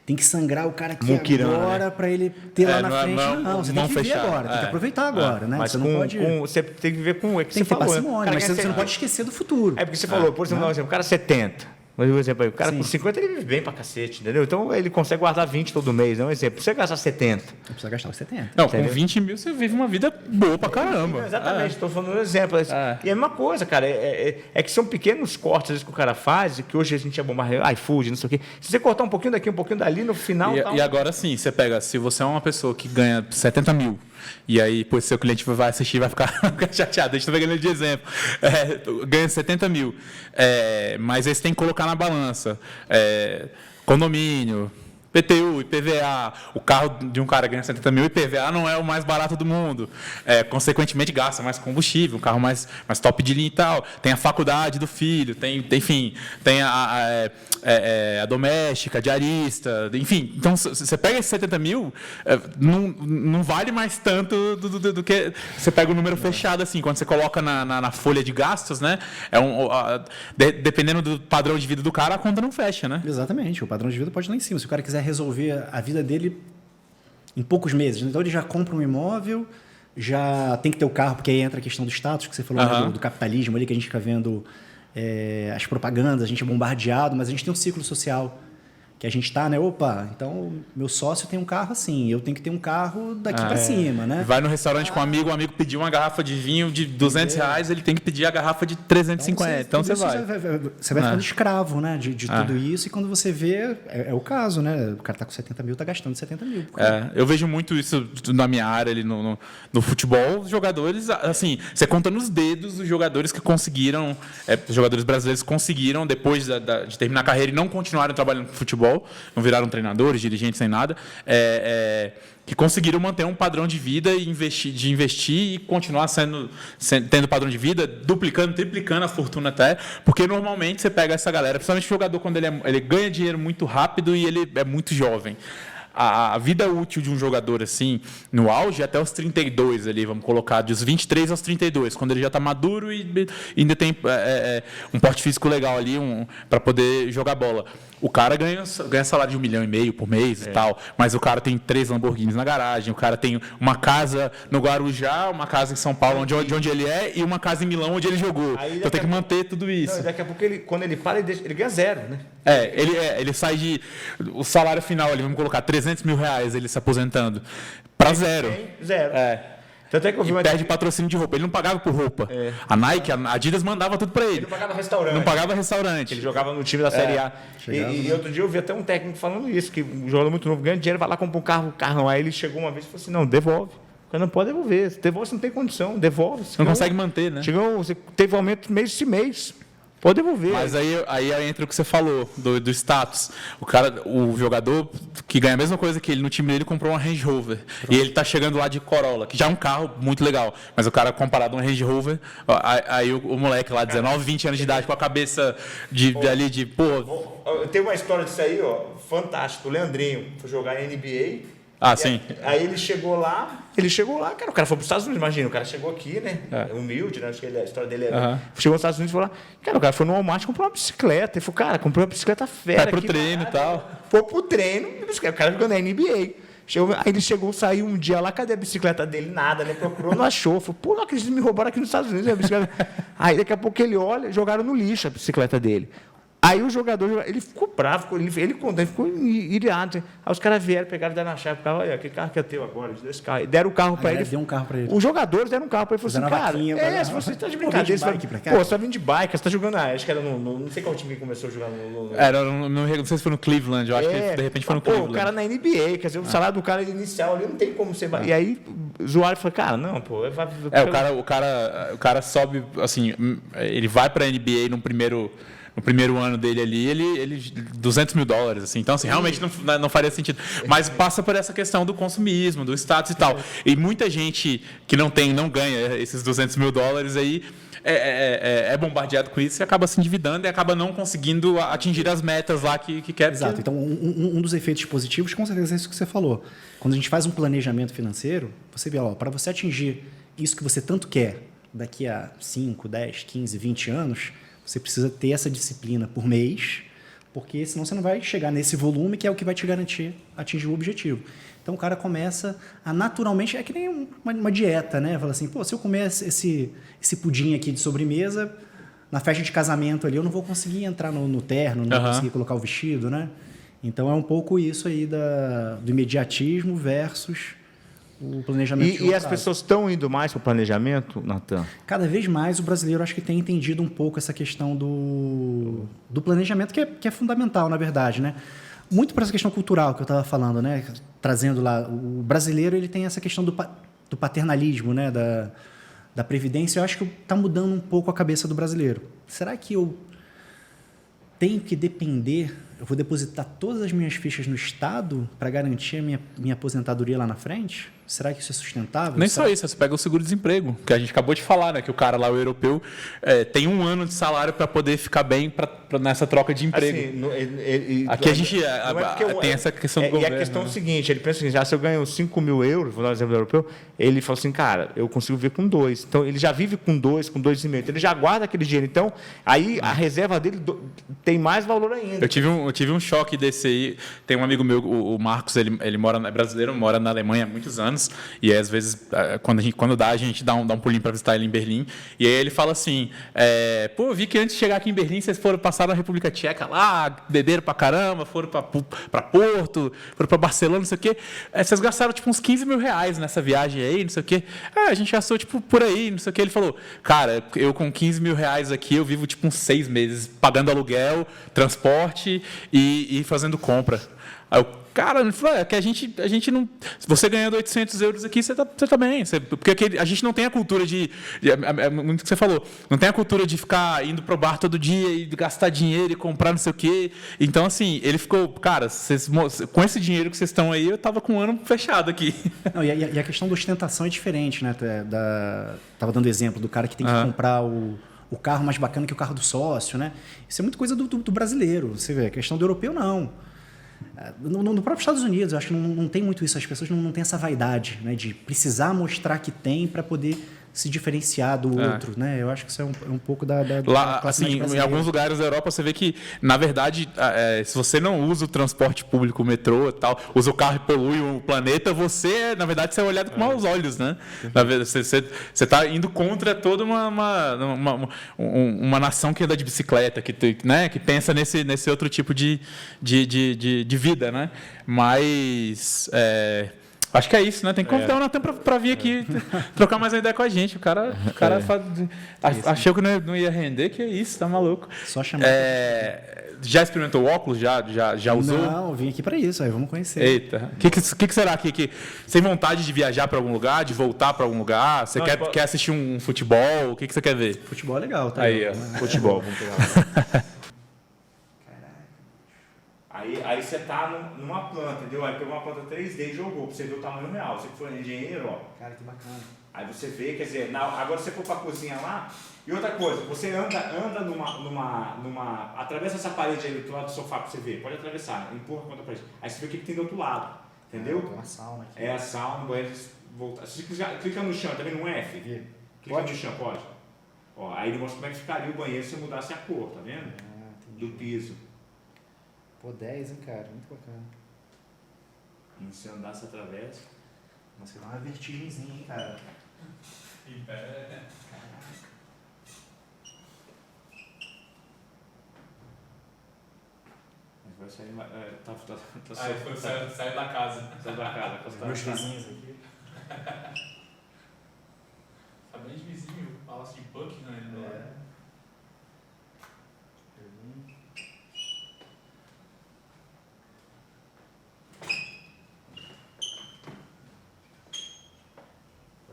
tem que sangrar o cara aqui agora, né? Para ele ter lá na frente. Não, você tem que viver agora, tem que aproveitar agora, né?
Mas
você não pode...
você tem que viver com o que
tem
você falou.
Tem que ter parcimônia, mas você não pode esquecer do futuro.
É porque você falou, por exemplo, o cara 70. Mas, por exemplo, o cara com 50 ele vive bem pra cacete, entendeu? Então ele consegue guardar 20 todo mês, não é um exemplo. Você gastar 70.
Não precisa gastar os 70.
Não, com 20 mil você vive uma vida boa pra caramba.
Exatamente, estou falando um exemplo. E é a mesma coisa, cara. É que são pequenos cortes às vezes, que o cara faz, que hoje a gente é bombardeado, iFood, não sei o quê. Se você cortar um pouquinho daqui, um pouquinho dali, no final.
E agora sim, você pega, se você é uma pessoa que ganha 70 mil. E aí, pois, seu cliente vai assistir e vai ficar chateado. Deixa eu ver ele de exemplo. Ganha 70 mil. Mas aí você tem que colocar na balança. Condomínio, PTU, IPVA, o carro de um cara ganha 70 mil, IPVA não é o mais barato do mundo. Consequentemente, gasta mais combustível, um carro mais top de linha e tal. Tem a faculdade do filho, enfim, tem a doméstica, a diarista, enfim. Então, você pega esses 70 mil, não vale mais tanto do que... Você pega o número fechado, assim, quando você coloca na folha de gastos, né? Dependendo do padrão de vida do cara, a conta não fecha, né?
Exatamente, o padrão de vida pode ir lá em cima. Se o cara quiser resolver a vida dele em poucos meses, então ele já compra um imóvel, já tem que ter o carro, porque aí entra a questão do status que você falou, né, do capitalismo ali, que a gente fica vendo as propagandas, a gente é bombardeado, mas a gente tem um ciclo social que a gente está, né? Opa, então meu sócio tem um carro assim, eu tenho que ter um carro daqui para cima, né?
Vai no restaurante com um amigo, o amigo pediu uma garrafa de vinho de R$200, ele tem que pedir a garrafa de 350. Então você vai.
Você vai ficando escravo, né? De tudo isso, e quando você vê, é o caso, né? O cara tá com 70 mil, tá gastando 70 mil.
Eu vejo muito isso na minha área ali no futebol. Os jogadores, assim, você conta nos dedos os jogadores que conseguiram, os jogadores brasileiros conseguiram, depois de terminar a carreira e não continuaram trabalhando com futebol, não viraram treinadores, dirigentes, nem nada, que conseguiram manter um padrão de vida e investir e continuar tendo padrão de vida, duplicando, triplicando a fortuna até, porque normalmente você pega essa galera, principalmente o jogador quando ele ganha dinheiro muito rápido e ele é muito jovem. A vida útil de um jogador assim, no auge, até os 32 ali, vamos colocar, dos 23 aos 32, quando ele já está maduro e ainda tem um porte físico legal ali para poder jogar bola. O cara ganha salário de 1,5 milhão por mês e tal, mas o cara tem 3 Lamborghinis na garagem, o cara tem uma casa no Guarujá, uma casa em São Paulo, de onde ele é, e uma casa em Milão, onde ele jogou. Então tem que manter tudo isso.
Não, daqui a pouco, quando ele para, ele ganha 0, né?
Ele sai o salário final ali, vamos colocar, R$300 mil, ele se aposentando, para 0.
Zero. Tanto é que eu vi
perde patrocínio de roupa. Ele não pagava por roupa. A Nike, a Adidas mandava tudo para ele.
Ele não pagava restaurante.
Não pagava restaurante.
Ele jogava no time da Série A. E outro dia eu vi até um técnico falando isso, que um jogador muito novo ganha dinheiro, vai lá comprar um carro. Aí ele chegou uma vez e falou assim, não, devolve. O cara não pode devolver. Se devolve, você não tem condição. Devolve.
Não consegue manter, né?
Você teve aumento mês de mês. Pode devolver.
Mas aí entra o que você falou, do status. O jogador que ganha a mesma coisa que ele, no time dele comprou uma Range Rover. E ele tá chegando lá de Corolla, que já é um carro muito legal. Mas o cara, comparado a uma Range Rover, aí o moleque lá, 19, 20 anos de idade, com a cabeça
Tem uma história disso aí, fantástico. O Leandrinho foi jogar em NBA.
Sim.
Aí ele chegou lá, cara, o cara foi para os Estados Unidos, imagina, o cara chegou aqui, né? Humilde, né? Acho que a história dele chegou nos Estados Unidos e falou lá, cara, o cara foi no Walmart e comprou uma bicicleta. Ele falou, cara, comprou uma bicicleta fera.
Vai pro treino e tal.
Foi pro treino, o cara ficou na NBA. Aí ele saiu um dia lá, cadê a bicicleta dele? Nada, né? Procurou, não achou. Falou, pô, não acredito, me roubaram aqui nos Estados Unidos a bicicleta. Aí daqui a pouco ele olha, jogaram no lixo a bicicleta dele. Aí o jogador, ele ficou bravo, ele ficou iriado. Aí os caras vieram, pegaram, deram na chave, olha, aquele carro que é teu agora, esse carro. Deram o carro para ele.
Deu um carro para ele.
Os jogadores deram um carro para ele. Falou assim, cara, se você está de brincadeira, você está vindo de bike, você está jogando, acho que era não sei qual time que começou a jogar
não sei se foi no Cleveland, eu acho que de repente foi no Cleveland.
O cara na NBA, quer dizer, o salário do cara inicial ali não tem como você... E aí o usuário falou, cara, não, pô...
O cara sobe, assim, ele vai para a NBA no primeiro ano dele ali, ele $200 mil, assim. Então, assim, realmente não faria sentido. Mas passa por essa questão do consumismo, do status e tal. E muita gente que não ganha esses $200 mil aí, é bombardeado com isso e acaba se endividando e acaba não conseguindo atingir as metas lá que quer.
Exato. Então, um dos efeitos positivos, com certeza, é isso que você falou. Quando a gente faz um planejamento financeiro, você vê, para você atingir isso que você tanto quer daqui a 5, 10, 15, 20 anos... Você precisa ter essa disciplina por mês, porque senão você não vai chegar nesse volume que é o que vai te garantir atingir o objetivo. Então o cara começa a naturalmente, é que nem uma dieta, né? Fala assim, se eu comer esse pudim aqui de sobremesa, na festa de casamento ali, eu não vou conseguir entrar no terno, não vou conseguir colocar o vestido, né? Então é um pouco isso aí do imediatismo versus... o planejamento.
E as pessoas estão indo mais para o planejamento, Natan?
Cada vez mais o brasileiro acho que tem entendido um pouco essa questão do planejamento, que é fundamental, na verdade, né? Muito para essa questão cultural que eu estava falando, né? Trazendo lá, o brasileiro ele tem essa questão do paternalismo, né? Da previdência. Eu acho que está mudando um pouco a cabeça do brasileiro. Será que eu tenho que depender... Eu vou depositar todas as minhas fichas no Estado para garantir a minha aposentadoria lá na frente? Será que isso é sustentável?
Nem só isso, você pega o seguro-desemprego, que a gente acabou de falar, né? Que o cara lá, o europeu, tem 1 ano de salário para poder ficar bem nessa troca de emprego. Assim, aqui a gente tem essa questão do governo.
E a questão é o seguinte, ele pensa assim, se eu ganho 5 mil euros, vou dar um exemplo do europeu, ele fala assim, cara, eu consigo viver com 2. Então, ele já vive com 2, com 2,5. Então, ele já guarda aquele dinheiro. Então, aí a reserva dele tem mais valor ainda.
Eu tive um choque desse aí. Tem um amigo meu, o Marcos, ele é brasileiro, mora na Alemanha há muitos anos. anos, e aí, às vezes, quando dá, a gente dá um pulinho para visitar ele em Berlim. E aí ele fala assim, pô, eu vi que antes de chegar aqui em Berlim, vocês foram passar na República Tcheca lá, beberam pra caramba, foram para Porto, foram para Barcelona, não sei o quê. Vocês gastaram, tipo, uns 15 mil reais nessa viagem aí, não sei o quê. A gente gastou, tipo, por aí, não sei o quê. Ele falou, cara, eu com 15 mil reais aqui, eu vivo, tipo, uns 6 meses, pagando aluguel, transporte e fazendo compra. Aí eu, cara, ele falou, que a gente não... Se você ganhando 800 euros aqui, você tá bem. Porque aqui, a gente não tem a cultura é muito o que você falou. Não tem a cultura de ficar indo pro bar todo dia e gastar dinheiro e comprar não sei o quê. Então, assim, ele ficou... Cara, com esse dinheiro que vocês estão aí, eu tava com um ano fechado aqui.
Não, e a questão da ostentação é diferente, né? Tava dando exemplo do cara que tem que comprar o carro mais bacana que o carro do sócio, né? Isso é muito coisa do brasileiro. Você vê, a questão do europeu, não. No próprio Estados Unidos, eu acho que não tem muito isso. As pessoas não têm essa vaidade, né, de precisar mostrar que tem para poder se diferenciar do outro, né? Eu acho que isso é um pouco da
lá, assim, em alguns lugares da Europa, você vê que, na verdade, se você não usa o transporte público, o metrô e tal, usa o carro e polui o planeta, você, na verdade, você é olhado com maus olhos, né? Na verdade, você está indo contra toda uma nação que anda de bicicleta, né, que pensa nesse outro tipo de vida, né? Mas... acho que é isso, né? Tem que convidar o Natan para vir aqui trocar mais uma ideia com a gente. O cara achou que não ia render, que é isso, tá maluco.
Só chamar.
Já experimentou o óculos? Já usou?
Não, eu vim aqui para isso, aí vamos conhecer.
Eita. O que será que sem vontade de viajar para algum lugar, de voltar para algum lugar? Você quer assistir um futebol? O que você quer ver?
Futebol é legal, tá?
Aí, ó. Futebol.
Vamos pegar. Aí você tá numa planta, entendeu? Aí pegou uma planta 3D e jogou, pra você ver o tamanho real. Você que for engenheiro, ó.
Cara, que bacana.
Aí você vê, quer dizer, agora você for pra cozinha lá. E outra coisa, você anda atravessa essa parede aí do lado do sofá pra você ver. Pode atravessar, empurra contra a parede. Aí você vê o que tem do outro lado, entendeu?
Tem uma sauna aqui.
É a sauna, o banheiro voltar. Se você clica no chão, também no F. Clica no chão, pode. Ó, aí ele mostra como é que ficaria o banheiro se você mudasse a cor, tá vendo? Do piso.
Pô, 10, hein, cara? Muito bacana.
E se andasse através.
Nossa, dá uma vertigenzinha, hein, cara?
Em pé.
Mas vai sair.
Saiu da casa.
Saiu da casa.
Meus vizinhos aqui.
Tá bem de vizinho, Palácio de Buckingham, né?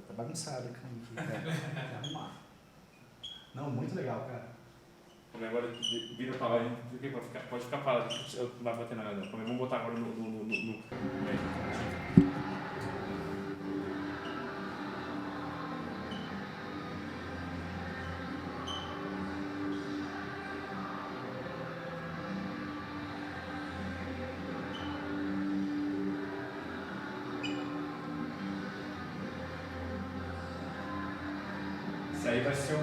Tá bagunçado aqui, cara. Tem que arrumar. Não, muito legal, cara.
Agora vira pra lá, pode ficar parado, eu não vai bater nada não. Vamos botar agora no Isso aí vai ser o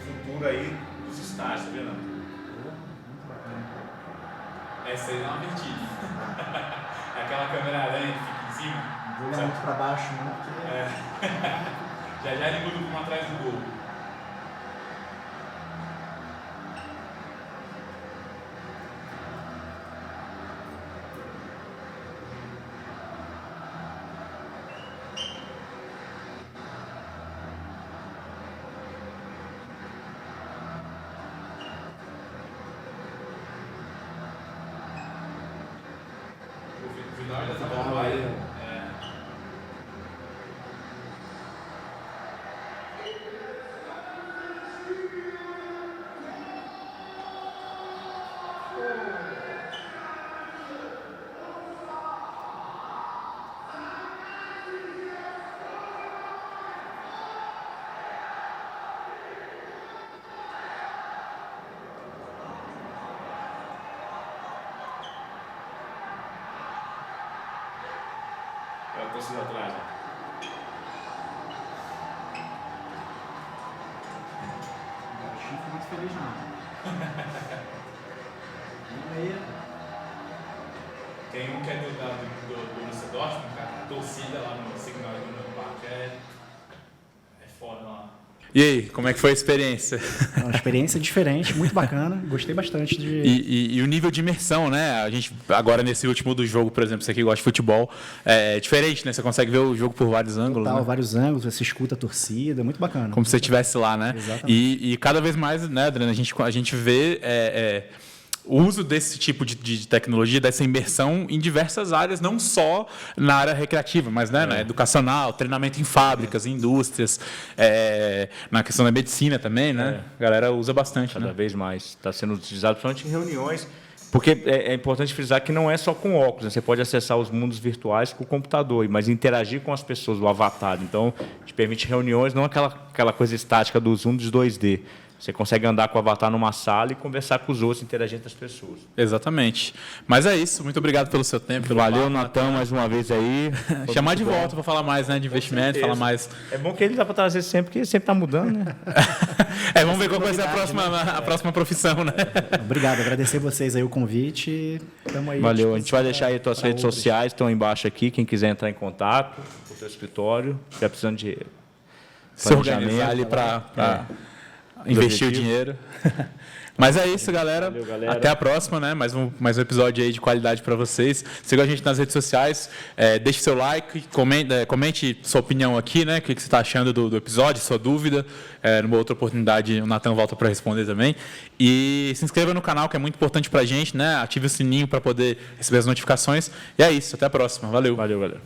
futuro aí dos estágios, tá vendo?
Muito bacana.
Essa aí dá uma vertigem. Aquela câmera aranha que fica em cima.
Vou olhar muito pra baixo, não, porque...
Já ele muda um atrás do gol. O Vidal já tá bom aí.
Eu tô sendo atrás, ó.
O Chico não muito feliz, não. E aí?
Tem um que é do Borussia Dortmund, cara. A torcida lá no Signal Iduna Park é foda lá. E aí, como é que foi a experiência?
Uma experiência diferente, muito bacana. Gostei bastante de...
E o nível de imersão, né? A gente, agora nesse último do jogo, por exemplo, você que gosta de futebol, é diferente, né? Você consegue ver o jogo por vários ângulos.
Total,
né?
Vários ângulos, você escuta a torcida, muito bacana.
Como se você estivesse lá, né?
Exatamente.
E cada vez mais, né, Adriana, a gente vê o uso desse tipo de tecnologia, dessa imersão em diversas áreas, não só na área recreativa, mas né, na educacional, treinamento em fábricas, em indústrias, na questão da medicina também, né? A galera usa bastante.
Cada
né?
vez mais. Está sendo utilizado, principalmente em reuniões. Porque é importante frisar que não é só com óculos, né? Você pode acessar os mundos virtuais com o computador, mas interagir com as pessoas, o avatar. Então, te permite reuniões, não aquela coisa estática dos mundos 2D. Você consegue andar com o avatar numa sala e conversar com os outros, interagir entre as pessoas.
Exatamente. Mas é isso. Muito obrigado pelo seu tempo.
Valeu, Natan, mais uma vez aí.
Chamar de volta para falar mais, né, de investimento, falar mais.
É bom que ele dá para trazer sempre, porque sempre está mudando, né?
Vamos ver qual vai ser a próxima profissão, né?
Obrigado, agradecer vocês aí o convite. Tamo aí.
Valeu. A gente vai deixar aí as tuas redes sociais, estão embaixo aqui. Quem quiser entrar em contato com o teu escritório, estiver precisando de
se organizar ali para investir o dinheiro. Mas é isso, galera.
Valeu, galera.
Até a próxima, né? Mais um episódio aí de qualidade para vocês. Siga a gente nas redes sociais. Deixe seu like, comente sua opinião aqui, né? O que você está achando do episódio, sua dúvida. Numa outra oportunidade, o Natan volta para responder também. E se inscreva no canal, que é muito importante para a gente, né? Ative o sininho para poder receber as notificações. E é isso. Até a próxima. Valeu.
Valeu, galera.